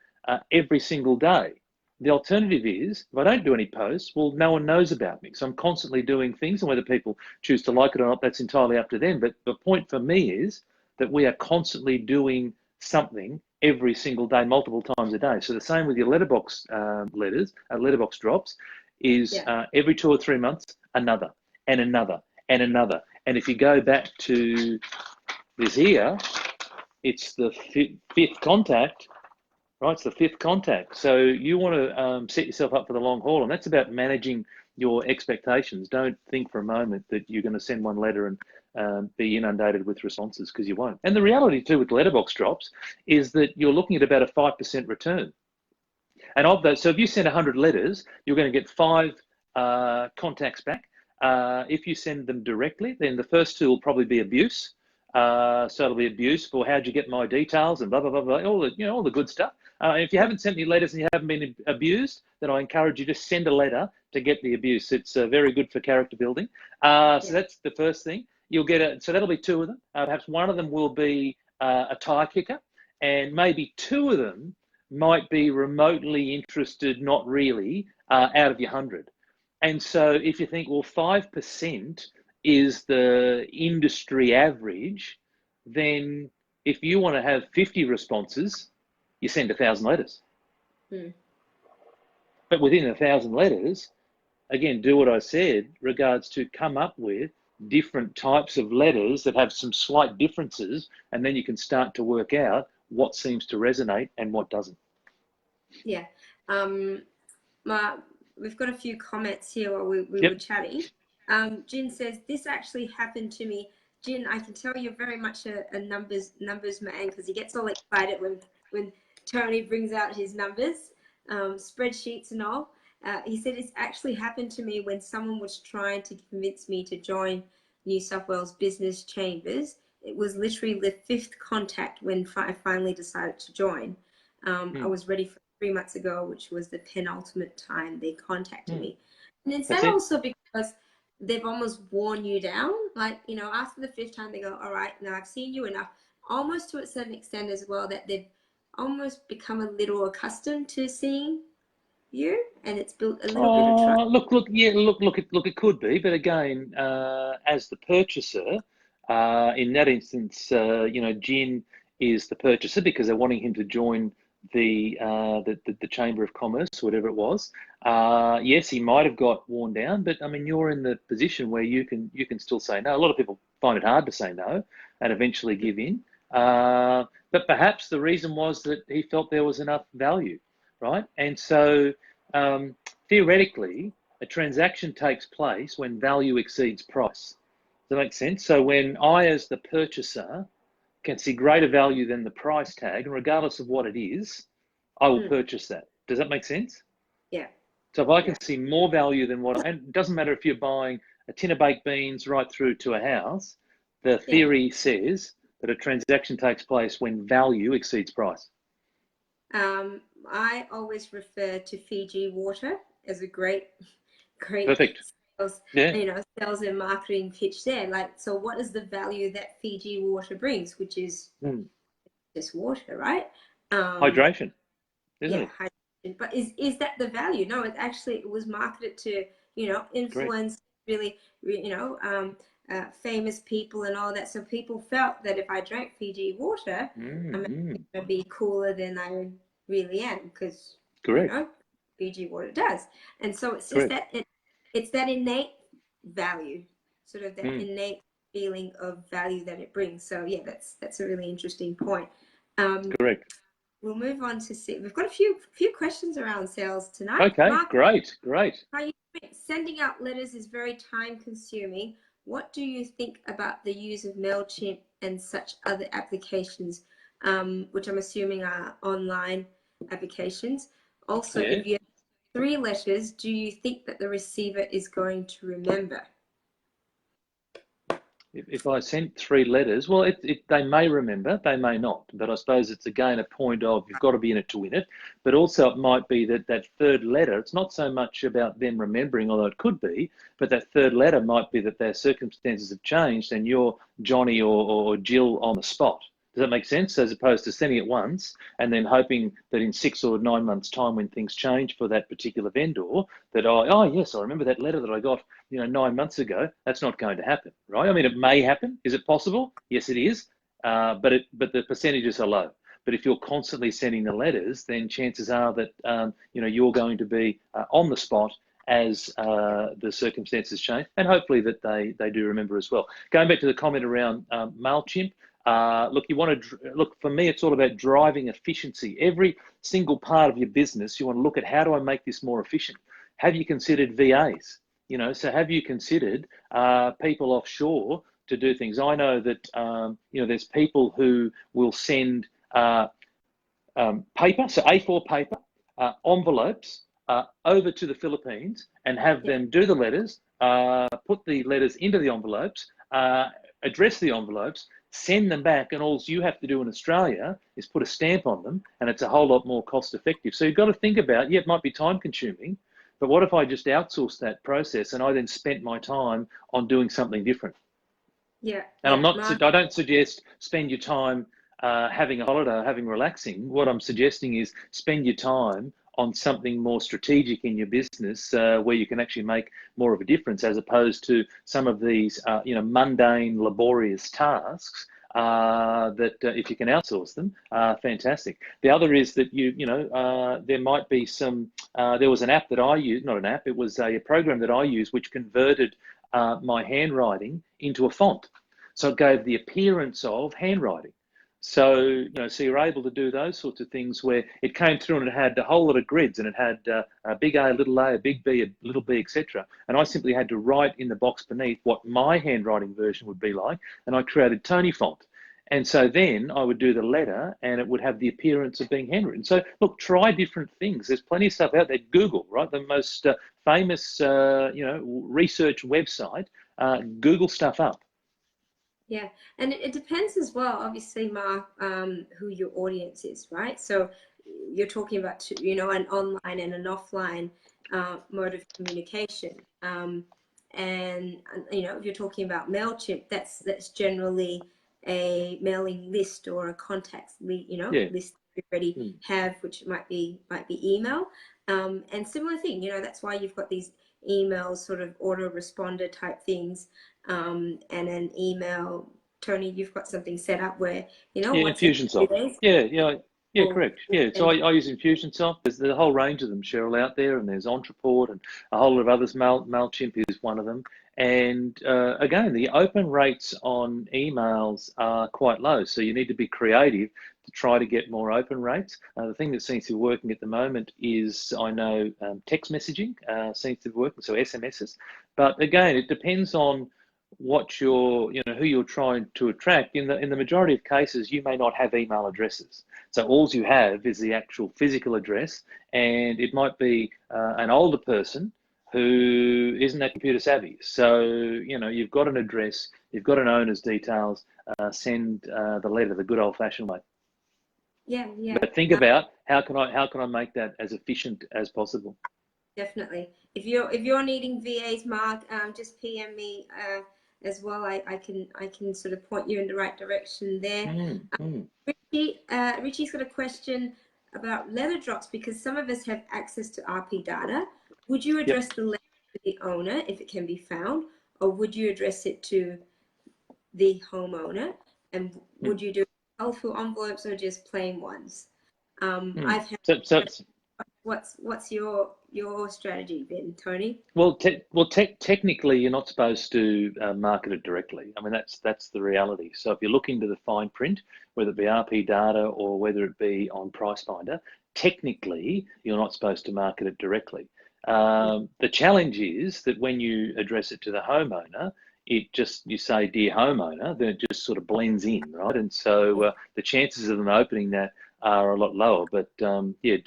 every single day. The alternative is, if I don't do any posts, well, no one knows about me. So I'm constantly doing things, and whether people choose to like it or not, that's entirely up to them. But the point for me is that we are constantly doing something every single day, multiple times a day. So the same with your letterbox letterbox drops is every 2 or 3 months, another, and another, and another. And if you go back to this here, it's the 5th contact, right? It's the fifth contact. So you want to set yourself up for the long haul, and that's about managing your expectations. Don't think for a moment that you're going to send one letter and be inundated with responses, because you won't. And the reality too with letterbox drops is that you're looking at about a 5% return. And of those, so if you send 100 letters, you're going to get 5 contacts back. If you send them directly, then the first 2 will probably be abuse. So it'll be abuse for how'd you get my details and blah, blah, blah, blah, all the, all the good stuff. If you haven't sent any letters and you haven't been abused, then I encourage you to send a letter to get the abuse. It's very good for character building. So that's the first thing. You'll get so that'll be 2 of them. Perhaps one of them will be a tire kicker, and maybe 2 of them might be remotely interested, not really, out of your 100. And so if you think, well, 5% is the industry average, then if you want to have 50 responses, you send 1,000 letters. But within 1,000 letters, again, do what I said, regards to come up with different types of letters that have some slight differences, and then you can start to work out what seems to resonate and what doesn't. Yeah. We've got a few comments here while we were chatting. Jin says, this actually happened to me. Jin, I can tell you're very much a numbers man, because he gets all excited when Tony brings out his numbers, spreadsheets and all. He said, it's actually happened to me when someone was trying to convince me to join New South Wales Business Chambers. It was literally the 5th contact when I finally decided to join. I was ready for 3 months ago, which was the penultimate time they contacted me. And it's that also because they've almost worn you down. Like, after the 5th time, they go, all right, now I've seen you enough, almost to a certain extent as well, that they've almost become a little accustomed to seeing you, and it's built a little bit of trust. Look, it could be, but again, as the purchaser, in that instance, Jin is the purchaser because they're wanting him to join the Chamber of Commerce, whatever it was. Yes, he might have got worn down, but I mean, you're in the position where you can still say no. A lot of people find it hard to say no and eventually give in. But perhaps the reason was that he felt there was enough value, right? And so theoretically, a transaction takes place when value exceeds price. Does that make sense? So when I, as the purchaser, can see greater value than the price tag, and regardless of what it is, I will purchase that. Does that make sense? Yeah. So if I can see more value than and it doesn't matter if you're buying a tin of baked beans right through to a house, the theory says that a transaction takes place when value exceeds price. I always refer to Fiji water as a great Perfect. Sales and marketing pitch there. Like, so what is the value that Fiji water brings, which is just water, right? Hydration, isn't it? Hydration. But is that the value? No, it was marketed to, influence really, famous people and all that. So people felt that if I drank Fiji water, I'm going to be cooler than I really am, because Fiji water does. And so it's just it's that innate value, sort of that innate feeling of value that it brings. So yeah, that's a really interesting point. Correct. We'll move on to see. We've got a few questions around sales tonight. Okay, Mark, great. How you doing? Sending out letters is very time consuming. What do you think about the use of MailChimp and such other applications, which I'm assuming are online applications? Also, if you have 3 letters, do you think that the receiver is going to remember? If I sent 3 letters, well, they may remember, they may not. But I suppose it's again a point of you've got to be in it to win it. But also it might be that 3rd letter, it's not so much about them remembering, although it could be, but that 3rd letter might be that their circumstances have changed and you're Johnny or Jill on the spot. Does that make sense? As opposed to sending it once and then hoping that in 6 or 9 months' time, when things change for that particular vendor, that yes, I remember that letter that I got 9 months ago. That's not going to happen, right? I mean, it may happen. Is it possible? Yes, it is. But the percentages are low. But if you're constantly sending the letters, then chances are that you're going to be on the spot as the circumstances change, and hopefully that they do remember as well. Going back to the comment around MailChimp, Look, you want to look, for me, it's all about driving efficiency. Every single part of your business, you want to look at, how do I make this more efficient? Have you considered VAs? You know, so have you considered people offshore to do things? I know that you know, there's people who will send paper, so A4 paper, envelopes over to the Philippines and have them do the letters, put the letters into the envelopes, address the envelopes, send them back, and all you have to do in Australia is put a stamp on them, and it's a whole lot more cost effective. So you've got to think about, yeah, it might be time consuming, but what if I just outsourced that process and I then spent my time on doing something different? Yeah. And I don't suggest spend your time having a holiday, having relaxing. What I'm suggesting is spend your time on something more strategic in your business, where you can actually make more of a difference, as opposed to some of these you know, mundane, laborious tasks that if you can outsource them, fantastic. The other is that you know, there might be some, there was an app that I used, not an app, it was a program that I used which converted my handwriting into a font. So it gave the appearance of handwriting. So, you know, so you're able to do those sorts of things where it came through and it had a whole lot of grids, and it had a big A, a big B, a little b, etc. And I simply had to write in the box beneath what my handwriting version would be like, and I created Tony font. And so then I would do the letter and it would have the appearance of being handwritten. So look, try different things. There's plenty of stuff out there. Google, right? The most famous, you know, research website, Google stuff up. Yeah, and it depends as well, obviously, Mark, who your audience is, right? So you're talking about, you know, an online and an offline mode of communication. And, you know, if you're talking about MailChimp, that's generally a mailing list or a contacts, you know, list you already have, which might be email. And similar thing, you know, that's why you've got these emails, sort of autoresponder type things. And an email. Tony, you've got something set up where, you know, Infusionsoft. Yeah, correct. Yeah, so I use Infusionsoft. There's a whole range of them, Cheryl, out there, and there's Entreport and a whole lot of others. MailChimp is one of them. And again, the open rates on emails are quite low, so you need to be creative to try to get more open rates. The thing that seems to be working at the moment is, I know, text messaging seems to be working, so SMSs. But again, it depends on what you're, you know, who you're trying to attract. In the majority of cases, you may not have email addresses. So all you have is the actual physical address, and it might be an older person who isn't that computer savvy. So, you know, you've got an address, you've got an owner's details, send the letter the good old fashioned way. Yeah. But think about how can I make that as efficient as possible. Definitely. If you're needing VAs, Mark, just PM me as well. I can sort of point you in the right direction there. Richie's got a question about letter drops, because some of us have access to RP data. Would you address the letter to the owner if it can be found, or would you address it to the homeowner? And would you do colorful envelopes or just plain ones? I've had. What's your strategy then, Tony? Well, technically, you're not supposed to market it directly. I mean, that's the reality. So if you look into the fine print, whether it be RP data or whether it be on Price Finder, technically you're not supposed to market it directly. The challenge is that when you address it to the homeowner, you say dear homeowner, then it just sort of blends in, right? And so the chances of them opening that are a lot lower. But yeah,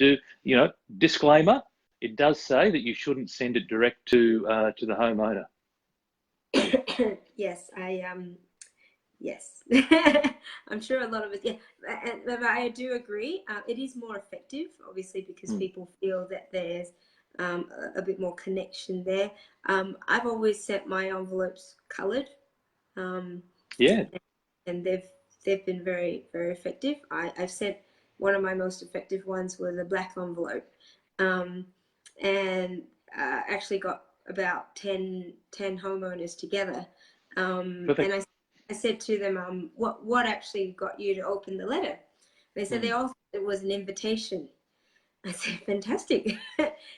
disclaimer, it does say that you shouldn't send it direct to the homeowner. Yes, yes. I'm sure a lot of us, but I do agree. It is more effective, obviously, because people feel that there's a bit more connection there. I've always sent my envelopes colored. And they've been very, very effective. I've sent, one of my most effective ones was a black envelope, and actually got about 10 homeowners together. And I said to them, what actually got you to open the letter? They said they all thought it was an invitation. I said, fantastic.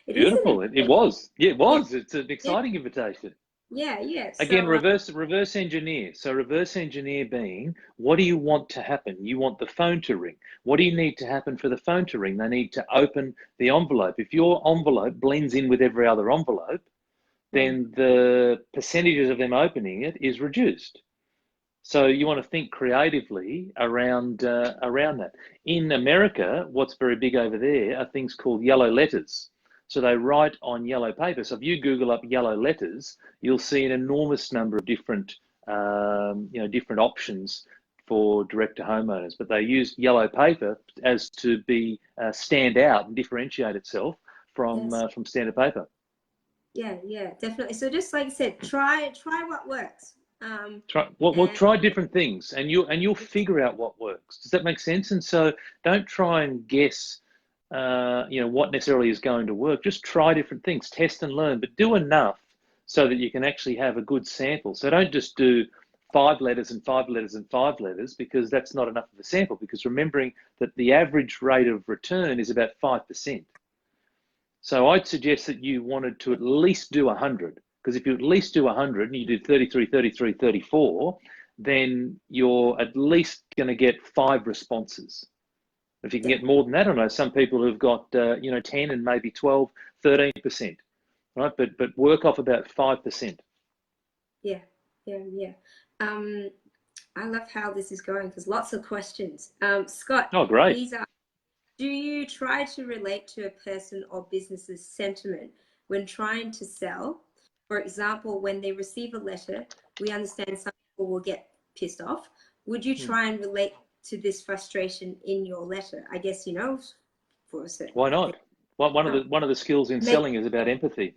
Beautiful. It was. Yeah, it was. It's an exciting invitation. Yeah. Again, So reverse engineer. So reverse engineer being, what do you want to happen? You want the phone to ring. What do you need to happen for the phone to ring? They need to open the envelope. If your envelope blends in with every other envelope, then the percentages of them opening it is reduced. So you want to think creatively around that. In America, what's very big over there are things called yellow letters. So they write on yellow paper. So if you Google up yellow letters, you'll see an enormous number of different different options for direct to homeowners. But they use yellow paper as to be stand out and differentiate itself from yes. from standard paper. Yeah, definitely. So just like I said, try what works. Try different things, and you'll figure out what works. Does that make sense? And so don't try and guess, what necessarily is going to work. Just try different things, test and learn, but do enough so that you can actually have a good sample. So don't just do 5 letters and 5 letters and 5 letters, because that's not enough of a sample. Because remembering that the average rate of return is about 5%. So I'd suggest that you wanted to at least do 100, because if you at least do 100 and you do 33, 33, 34, then you're at least going to get 5 responses. If you can get more than that, I know some people who've got 10 and maybe 12, 13%, right? But work off about 5%. Yeah. I love how this is going because lots of questions. Scott, Oh, great. he's asked, do you try to relate to a person or business's sentiment when trying to sell? For example, when they receive a letter, we understand some people will get pissed off. Would you try and relate to this frustration in your letter? I guess, for a certain. Why not? Well, one of the skills in selling is about empathy.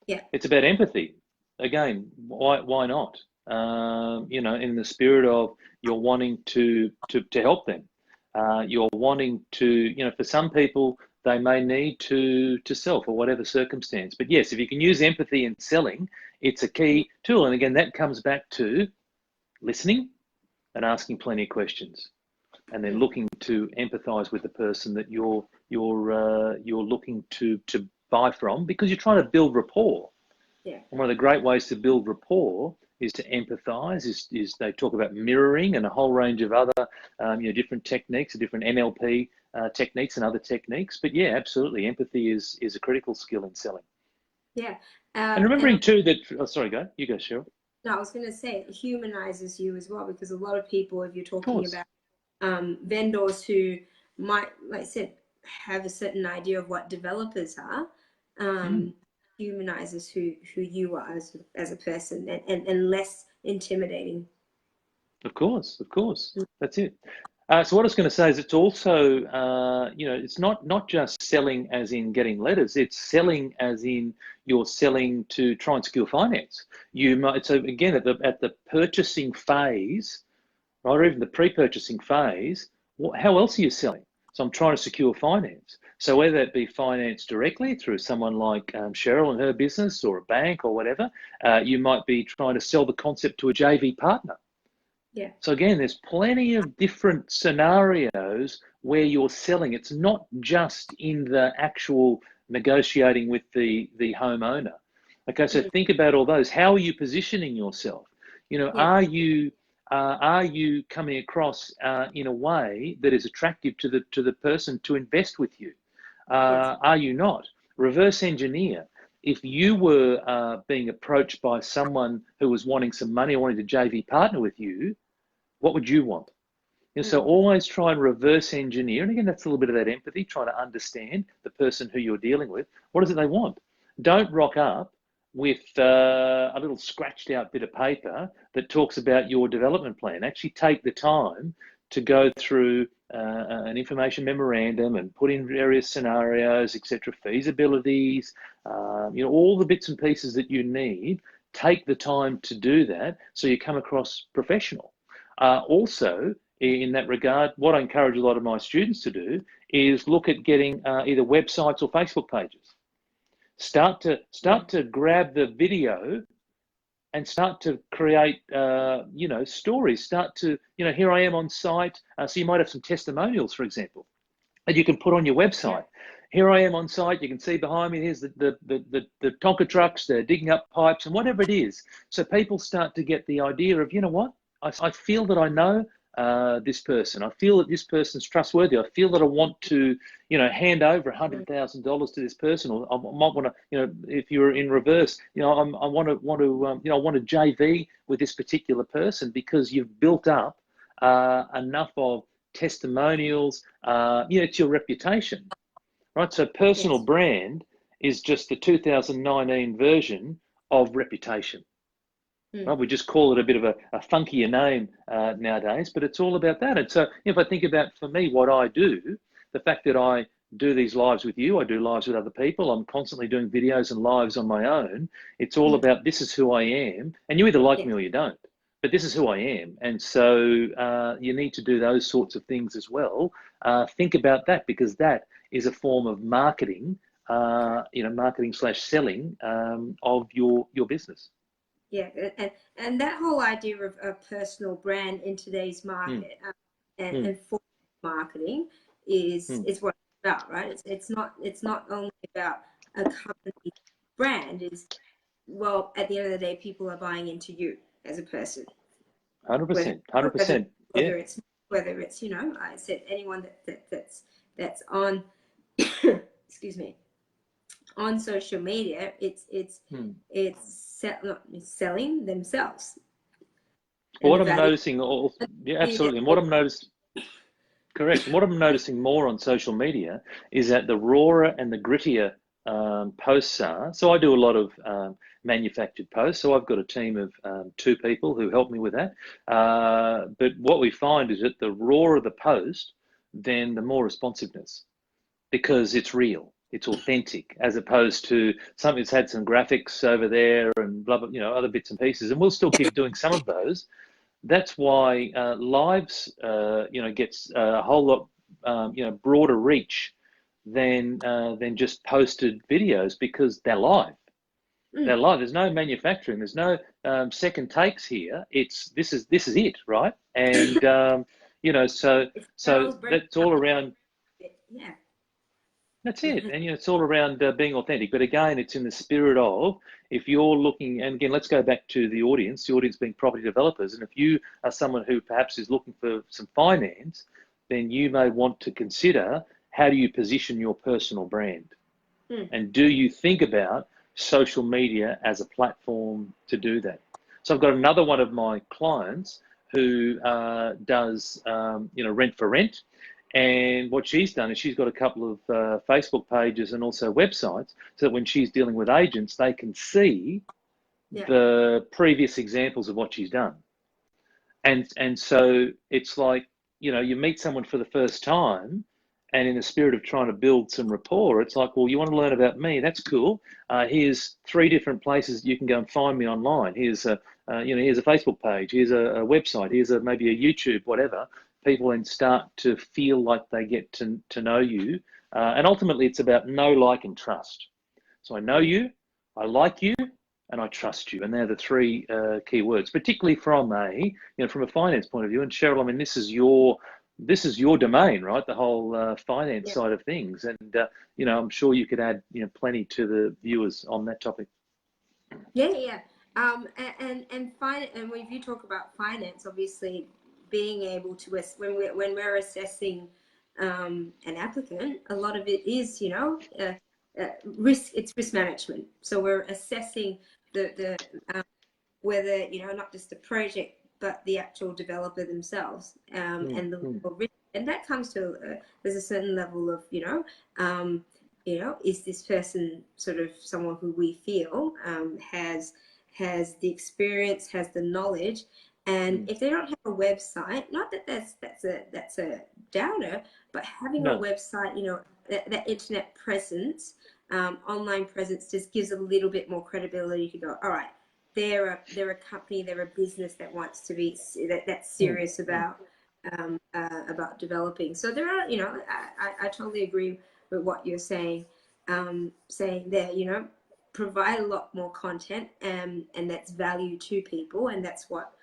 Yeah. It's about empathy. Again, why not? In the spirit of you're wanting to help them. You're wanting to, for some people, they may need to sell for whatever circumstance. But yes, if you can use empathy in selling, it's a key tool. And again, that comes back to listening and asking plenty of questions, and then looking to empathize with the person that you're looking to buy from, because you're trying to build rapport. Yeah. And one of the great ways to build rapport is to empathize. Is they talk about mirroring and a whole range of other different techniques, different NLP techniques and other techniques. But yeah, absolutely, empathy is a critical skill in selling. Yeah. And remembering too that, you go, Cheryl. No, I was going to say it humanizes you as well, because a lot of people, if you're talking about vendors who might, like I said, have a certain idea of what developers are, humanizes who you are as a person, and less intimidating. Of course, that's it. So what I was going to say is it's also, it's not just selling as in getting letters. It's selling as in you're selling to try and secure finance. You might, so again, at the purchasing phase, right, or even the pre-purchasing phase, how else are you selling? So I'm trying to secure finance. So whether that be finance directly through someone like Cheryl and her business, or a bank or whatever, you might be trying to sell the concept to a JV partner. Yeah. So again, there's plenty of different scenarios where you're selling. It's not just in the actual negotiating with the homeowner. Okay, so think about all those. How are you positioning yourself? Are you coming across in a way that is attractive to the person to invest with you? Are you not? Reverse engineer. If you were being approached by someone who was wanting some money or wanted to JV partner with you, what would you want? So always try and reverse engineer. And again, that's a little bit of that empathy, trying to understand the person who you're dealing with. What is it they want? Don't rock up with a little scratched out bit of paper that talks about your development plan. Actually take the time to go through an information memorandum and put in various scenarios, etc., feasibilities, all the bits and pieces that you need. Take the time to do that so you come across professional. Also, in that regard, what I encourage a lot of my students to do is look at getting either websites or Facebook pages. Start to grab the video and start to create, stories. Start to, here I am on site. So you might have some testimonials, for example, that you can put on your website. here I am on site. You can see behind me, here's the Tonka trucks, they're digging up pipes and whatever it is. So people start to get the idea of, you know what, I feel that I know this person. I feel that this person's trustworthy. I feel that I want to, you know, hand over $100,000 to this person, or I might want to, you know, if you're in reverse, you know, I want to, you know, I want to JV with this particular person because you've built up enough of testimonials. You know, it's your reputation. Right, so personal brand is just the 2019 version of reputation. Right, we just call it a bit of a funkier name nowadays, but it's all about that. And so if I think about, for me, what I do, the fact that I do these lives with you, I do lives with other people, I'm constantly doing videos and lives on my own. It's all about, this is who I am, and you either like me or you don't, but this is who I am. And so you need to do those sorts of things as well. Think about that, because that is a form of marketing, you know, marketing / selling of your business. Yeah, and that whole idea of a personal brand in today's market and for marketing is what it's about, right? It's not only about a company brand. Is, well, at the end of the day, people are buying into you as a person. 100%, 100%. Whether it's, you know, I said anyone that's on excuse me, on social media, it's selling themselves. What I'm noticing, yeah, absolutely, and what I'm noticing, correct. What I'm noticing more on social media is that the rawer and the grittier posts are. So I do a lot of manufactured posts. So I've got a team of 2 people who help me with that. But what we find is that the rawer the post, then the more responsiveness, because it's real, it's authentic, as opposed to something that's had some graphics over there and blah, blah, you know, other bits and pieces. And we'll still keep doing some of those. That's why lives, you know, gets a whole lot, you know, broader reach than just posted videos, because they're live. They're live. There's no manufacturing. There's no second takes here. This is it, right? And you know, so that's all around. Yeah. That's it. And, you know, it's all around being authentic. But again, it's in the spirit of, if you're looking, and again, let's go back to the audience being property developers. And if you are someone who perhaps is looking for some finance, then you may want to consider, how do you position your personal brand? And do you think about social media as a platform to do that? So I've got another one of my clients who does, you know, rent for rent. And what she's done is she's got a couple of Facebook pages and also websites, so that when she's dealing with agents, they can see the previous examples of what she's done. And so it's like, you know, you meet someone for the first time, and in the spirit of trying to build some rapport, it's like, well, you want to learn about me? That's cool. Here's 3 different places you can go and find me online. Here's a, you know, here's a Facebook page. Here's a website. Here's maybe a YouTube, whatever. People then start to feel like they get to know you. And ultimately, it's about know, like, and trust. So I know you, I like you, and I trust you. And they're the 3 key words, particularly from a finance point of view. And Cheryl, I mean, this is your domain, right? The whole finance side of things. And, you know, I'm sure you could add, you know, plenty to the viewers on that topic. Yeah. And if you talk about finance, obviously, being able to, when we're assessing an applicant, a lot of it is, you know, risk. It's risk management. So we're assessing the whether, you know, not just the project, but the actual developer themselves, and the risk. And that comes to there's a certain level of, you know, is this person sort of someone who we feel has the experience, has the knowledge. And if they don't have a website, not that that's a downer, but having a website, you know, that internet presence, online presence, just gives a little bit more credibility to go, all right, they're a company, they're a business that wants to be that's serious about developing. So there are, you know, I totally agree with what you're saying there, you know, provide a lot more content and that's value to people, and that's what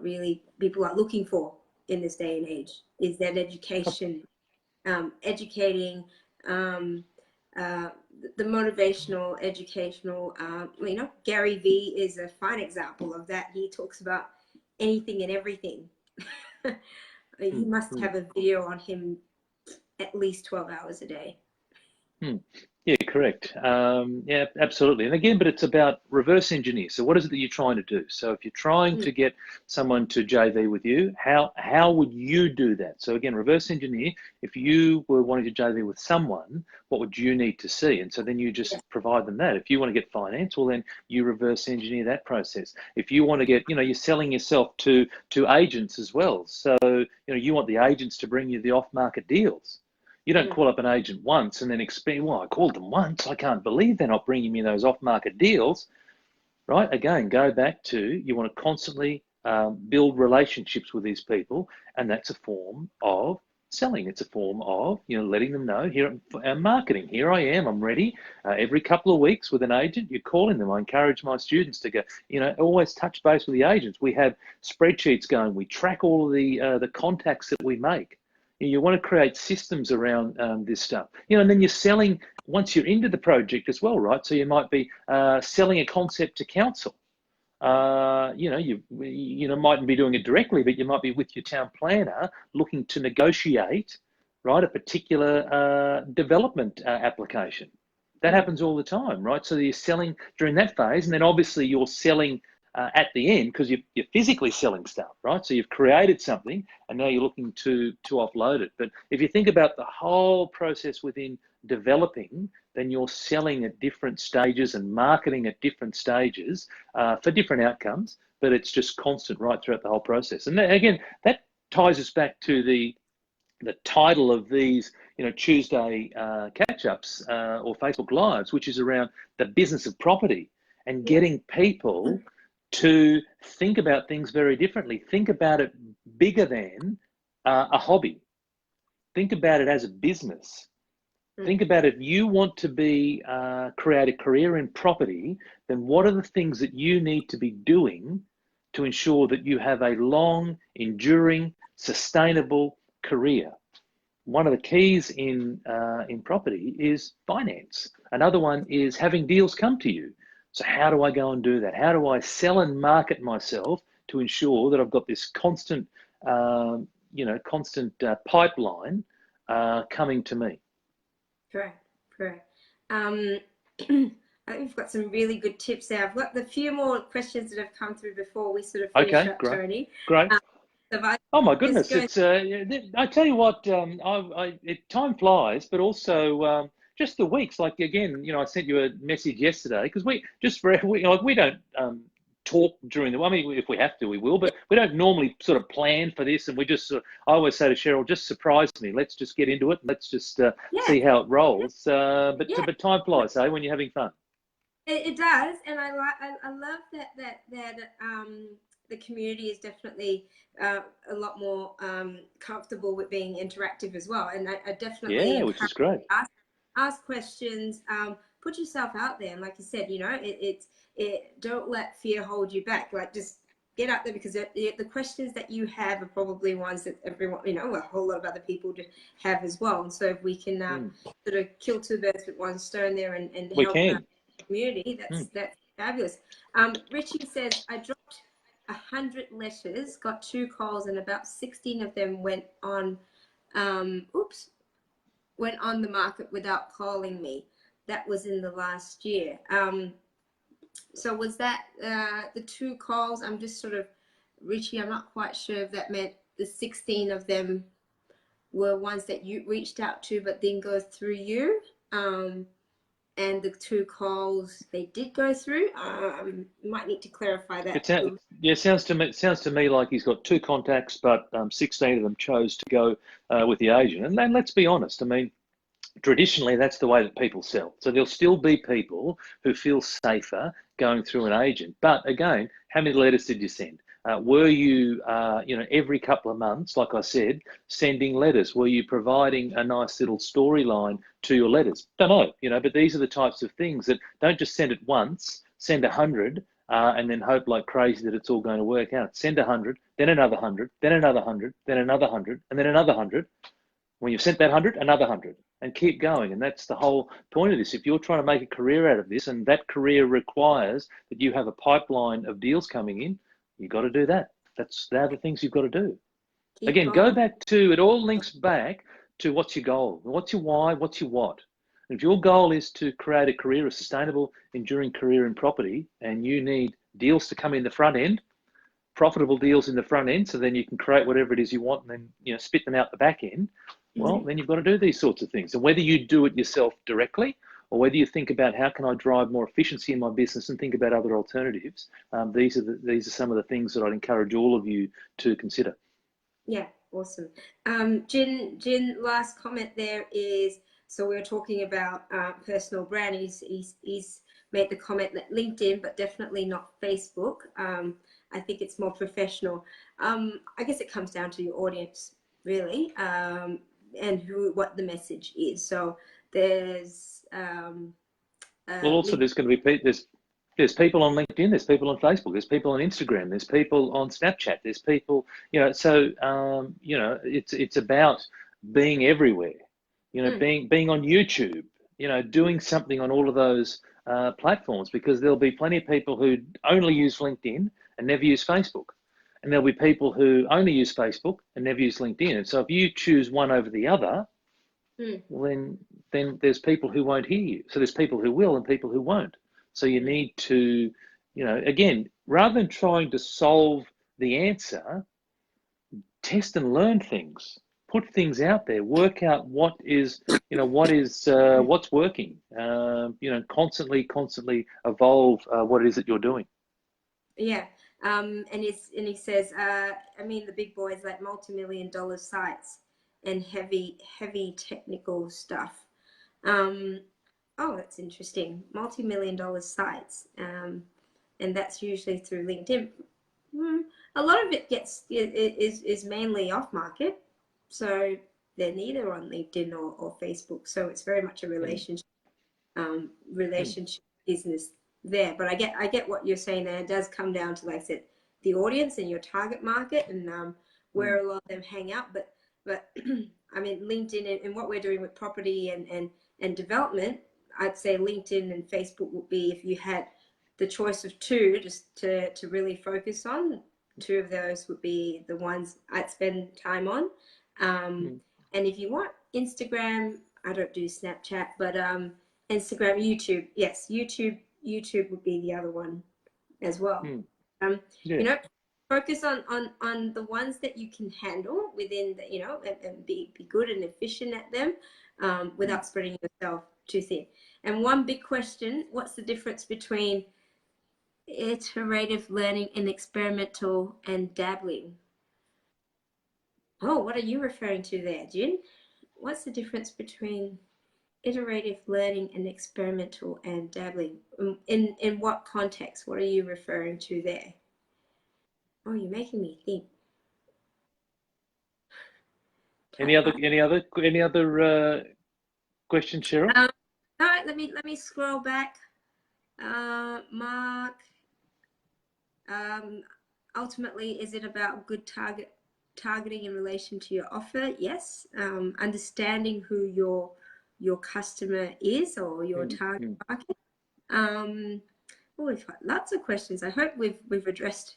really people are looking for in this day and age, is that education, educating the motivational, educational, Gary Vee is a fine example of that. He talks about anything and everything. You must have a video on him at least 12 hours a day. Yeah, correct. Yeah, absolutely. And again, but it's about reverse engineer. So what is it that you're trying to do? So if you're trying to get someone to JV with you, how would you do that? So again, reverse engineer, if you were wanting to JV with someone, what would you need to see? And so then you just provide them that. If you want to get finance, well, then you reverse engineer that process. If you want to get, you're selling yourself to agents as well. So, you want the agents to bring you the off-market deals. You don't call up an agent once and then expect, well, I called them once, I can't believe they're not bringing me those off-market deals, right? Again, go back to, you want to constantly build relationships with these people, and that's a form of selling. It's a form of, letting them know, here, marketing, here I am, I'm ready. Every couple of weeks with an agent, you're calling them. I encourage my students to go, always touch base with the agents. We have spreadsheets going, we track all of the contacts that we make. You want to create systems around this stuff, and then you're selling once you're into the project as well, right? So you might be selling a concept to council. You mightn't be doing it directly, but you might be with your town planner looking to negotiate, right, a particular development application. That happens all the time, right? So you're selling during that phase, and then obviously you're selling at the end, because you're physically selling stuff, right? So you've created something and now you're looking to offload it. But if you think about the whole process within developing, then you're selling at different stages and marketing at different stages for different outcomes, but it's just constant right throughout the whole process. And again, that ties us back to the title of these, Tuesday catch-ups or Facebook Lives, which is around the business of property and getting people to think about things very differently. Think about it bigger than a hobby. Think about it as a business. Think about if you want to be create a career in property, then what are the things that you need to be doing to ensure that you have a long, enduring, sustainable career? One of the keys in property is finance. Another one is having deals come to you. So how do I go and do that? How do I sell and market myself to ensure that I've got this constant, pipeline coming to me? Correct. I think we've got some really good tips there. I've got a few more questions that have come through before we sort of finish up, great. Tony. Great. Oh my goodness! It's I tell you what, time flies, but also just the weeks. Like again, I sent you a message yesterday because we don't talk during the. I mean, if we have to, we will, but we don't normally sort of plan for this, and we just. I always say to Cheryl, just surprise me. Let's just get into it. Let's just see how it rolls. But time flies, when you're having fun. It does, and I love that the community is definitely a lot more comfortable with being interactive as well. And I definitely which is great. Ask questions, put yourself out there, and like you said, don't let fear hold you back. Like just get out there, because the questions that you have are probably ones that everyone, a whole lot of other people have as well. And so if we can sort of kill two birds with one stone there and help the community, that's fabulous. Richie says, I dropped 100 letters, got 2 calls, and about 16 of them went on the market without calling me. That was in the last year. So was that the 2 calls? I'm just sort of, Richie, I'm not quite sure if that meant the 16 of them were ones that you reached out to but didn't go through you. And the 2 calls they did go through. Might need to clarify that. It sounds to me like he's got 2 contacts, but 16 of them chose to go with the agent. And then let's be honest. I mean, traditionally, that's the way that people sell. So there'll still be people who feel safer going through an agent. But again, how many letters did you send? Were you, every couple of months, like I said, sending letters? Were you providing a nice little storyline to your letters? Don't know, but these are the types of things that don't just send it once, send 100, and then hope like crazy that it's all going to work out. Send 100, then another 100, then another 100, then another 100, and then another 100. When you've sent that 100, another 100. and keep going. And that's the whole point of this. If you're trying to make a career out of this, and that career requires that you have a pipeline of deals coming in, you've got to do that. They're the things you've got to do. Again, go back to, it all links back to what's your goal, what's your why, what's your what. And if your goal is to create a career, a sustainable, enduring career in property, and you need deals to come in the front end, profitable deals in the front end, so then you can create whatever it is you want and then, you know, spit them out the back end, well, then you've got to do these sorts of things. And whether you do it yourself directly, or whether you think about how can I drive more efficiency in my business and think about other alternatives, these are some of the things that I'd encourage all of you to consider. Yeah, awesome. Jin, last comment there is, so we were talking about personal brand. He's made the comment that LinkedIn, but definitely not Facebook. I think it's more professional. I guess it comes down to your audience, really, and what the message is. So there's well, also there's going to be there's people on LinkedIn, there's people on Facebook, there's people on Instagram, there's people on Snapchat, there's people, you know, so you know, it's about being everywhere, you know, being on YouTube, you know, doing something on all of those platforms, because there'll be plenty of people who only use LinkedIn and never use Facebook, and there'll be people who only use Facebook and never use LinkedIn. And so if you choose one over the other, well, then there's people who won't hear you. So there's people who will and people who won't. So you need to, you know, again, rather than trying to solve the answer, test and learn things, put things out there, work out what is, you know, what's working, you know, constantly evolve what it is that you're doing. Yeah. And he says, I mean, the big boys like multi-million-dollar sites and heavy technical stuff. Oh, that's interesting. Multi-million-dollar sites, and that's usually through LinkedIn. A lot of it is mainly off market, so they're neither on LinkedIn or Facebook. So it's very much a relationship business there. But I get what you're saying there. It does come down to, like I said, the audience and your target market, and where a lot of them hang out. But I mean, LinkedIn and what we're doing with property and development, I'd say LinkedIn and Facebook would be, if you had the choice of two just to really focus on, two of those would be the ones I'd spend time on. And if you want Instagram, I don't do Snapchat, but Instagram, YouTube, yes, YouTube would be the other one as well. You know, focus on the ones that you can handle within the, you know, and be good and efficient at them, without spreading yourself too thin. And one big question, what's the difference between iterative learning and experimental and dabbling? Oh, what are you referring to there, Jin? What's the difference between iterative learning and experimental and dabbling? In what context? What are you referring to there? Oh, you're making me think. Any other questions, Cheryl? No, let me scroll back. Mark, ultimately, is it about good targeting in relation to your offer? Yes. Understanding who your customer is, or your target market. Well, we've got lots of questions. I hope we've addressed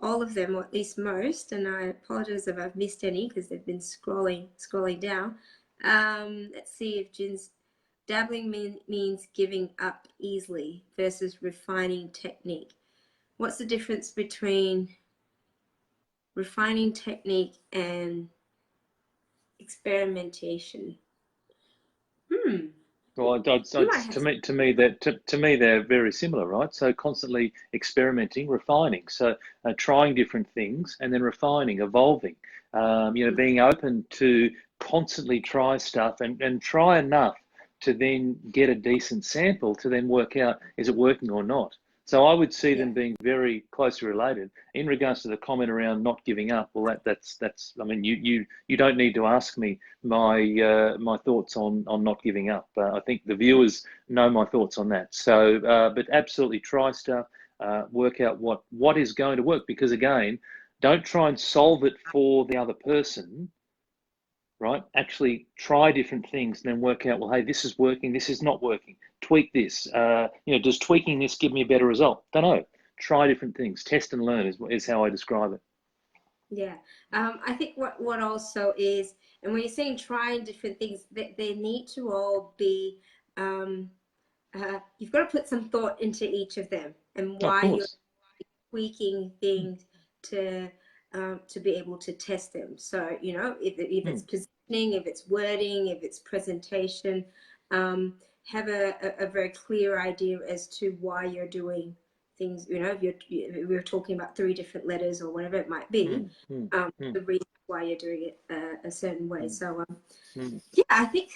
all of them, or at least most, and I apologize if I've missed any because they've been scrolling down. Let's see if Jin's dabbling means giving up easily versus refining technique. What's the difference between refining technique and experimentation? Well, to me, they're very similar, right? So constantly experimenting, refining, so trying different things, and then refining, evolving. You know, being open to constantly try stuff and try enough to then get a decent sample to then work out, is it working or not. So I would see them being very closely related. In regards to the comment around not giving up, well, that's. I mean, you don't need to ask me my thoughts on not giving up. I think the viewers know my thoughts on that. So, but absolutely try stuff, work out what is going to work. Because again, don't try and solve it for the other person. right? Actually try different things and then work out, well, hey, this is working, this is not working. Tweak this. Does tweaking this give me a better result? Don't know. Try different things. Test and learn is how I describe it. Yeah. I think what also is, and when you're saying trying different things, they need to all be, you've got to put some thought into each of them and Of why you're course. tweaking things to be able to test them. So, if it's positioning, if it's wording, if it's presentation, have a very clear idea as to why you're doing things. If we're talking about 3 different letters or whatever it might be, the reason why you're doing it a certain way. So, yeah, I think,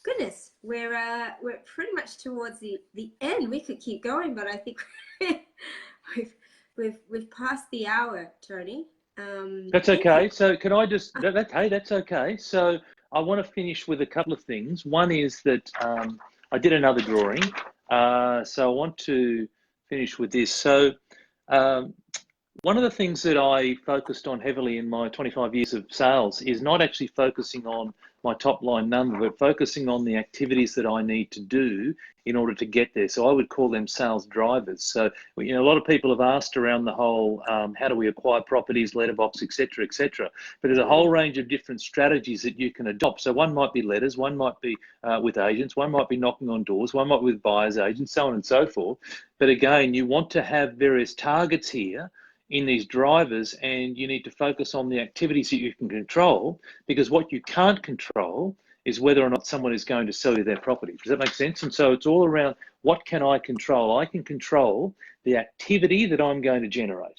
goodness, we're pretty much towards the end. We could keep going, but I think we've passed the hour, Tony. That's okay. So can I just, hey, that's okay. So I want to finish with a couple of things. One is that I did another drawing. So I want to finish with this. So one of the things that I focused on heavily in my 25 years of sales is not actually focusing on my top line number, but focusing on the activities that I need to do in order to get there. So I would call them sales drivers. So, a lot of people have asked around the whole, how do we acquire properties, letterbox, et cetera, but there's a whole range of different strategies that you can adopt. So one might be letters, one might be with agents, one might be knocking on doors, one might be with buyers agents, so on and so forth. But again, you want to have various targets here in these drivers, and you need to focus on the activities that you can control, because what you can't control is whether or not someone is going to sell you their property. Does that make sense? And so it's all around, what can I control? I can control the activity that I'm going to generate.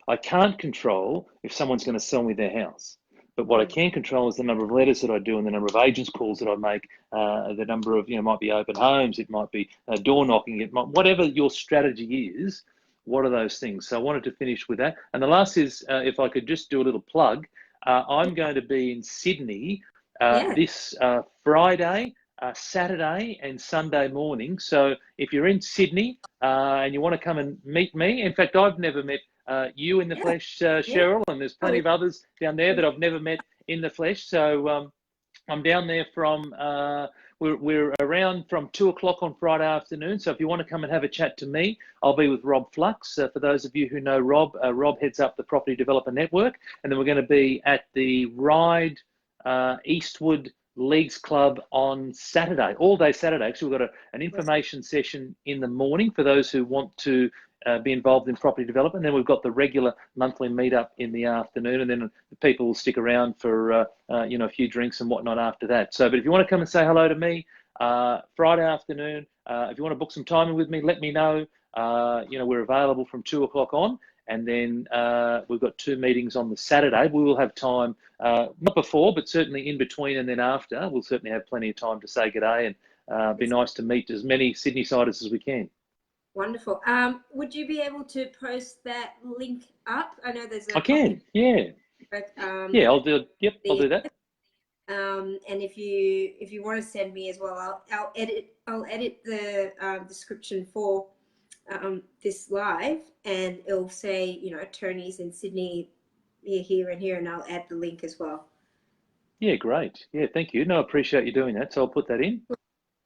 I can't control if someone's going to sell me their house. But what I can control is the number of letters that I do and the number of agents calls that I make, the number of, might be open homes, it might be door knocking, whatever your strategy is. What are those things? So I wanted to finish with that. And the last is, if I could just do a little plug, I'm going to be in Sydney this Friday, Saturday and Sunday morning. So if you're in Sydney and you want to come and meet me, in fact, I've never met you in the flesh, Cheryl, and there's plenty of others down there that I've never met in the flesh. So I'm down there from... We're around from 2 o'clock on Friday afternoon. So if you want to come and have a chat to me, I'll be with Rob Flux. For those of you who know Rob, Rob heads up the Property Developer Network. And then we're going to be at the Ride Eastwood Leagues Club on Saturday, all day Saturday. Actually, we've got an information session in the morning for those who want to be involved in property development. And then we've got the regular monthly meetup in the afternoon, and then the people will stick around for a few drinks and whatnot after that. So, but if you want to come and say hello to me Friday afternoon, if you want to book some time with me, let me know. We're available from 2 o'clock on, and then we've got 2 meetings on the Saturday. We will have time, not before, but certainly in between and then after. We'll certainly have plenty of time to say good day and be nice to meet as many Sydney-siders as we can. Wonderful. Would you be able to post that link up? I know there's I can, yeah. But, I'll do it. Yep, I'll do that. And if you want to send me as well, I'll edit the description for this live, and it'll say Tony's in Sydney, here and here, and I'll add the link as well. Yeah, great. Yeah, thank you. No, I appreciate you doing that. So I'll put that in.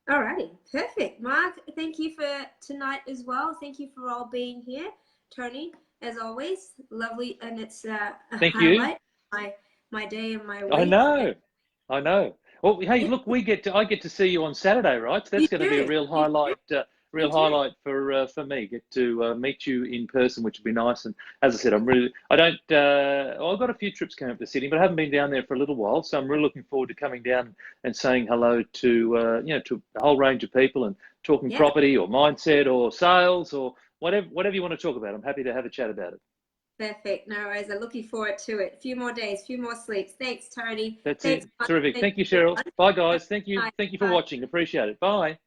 Alrighty, perfect. Mark, thank you for tonight as well. Thank you for all being here. Tony, as always, lovely, and it's a highlight of my day and my week. I know. Well, hey, look, I get to see you on Saturday, right? So that's going to be a real highlight. Highlight for me. Get to meet you in person, which would be nice. And as I said, I've got a few trips coming up to Sydney, but I haven't been down there for a little while. So I'm really looking forward to coming down and saying hello to to a whole range of people and talking property or mindset or sales or whatever you want to talk about. I'm happy to have a chat about it. Perfect. No worries. I'm looking forward to it. A few more days, few more sleeps. Thanks, Tony. Thanks, it. Terrific. Thank you, Cheryl. Bye, guys. Thank you. Thank you for watching. Appreciate it. Bye.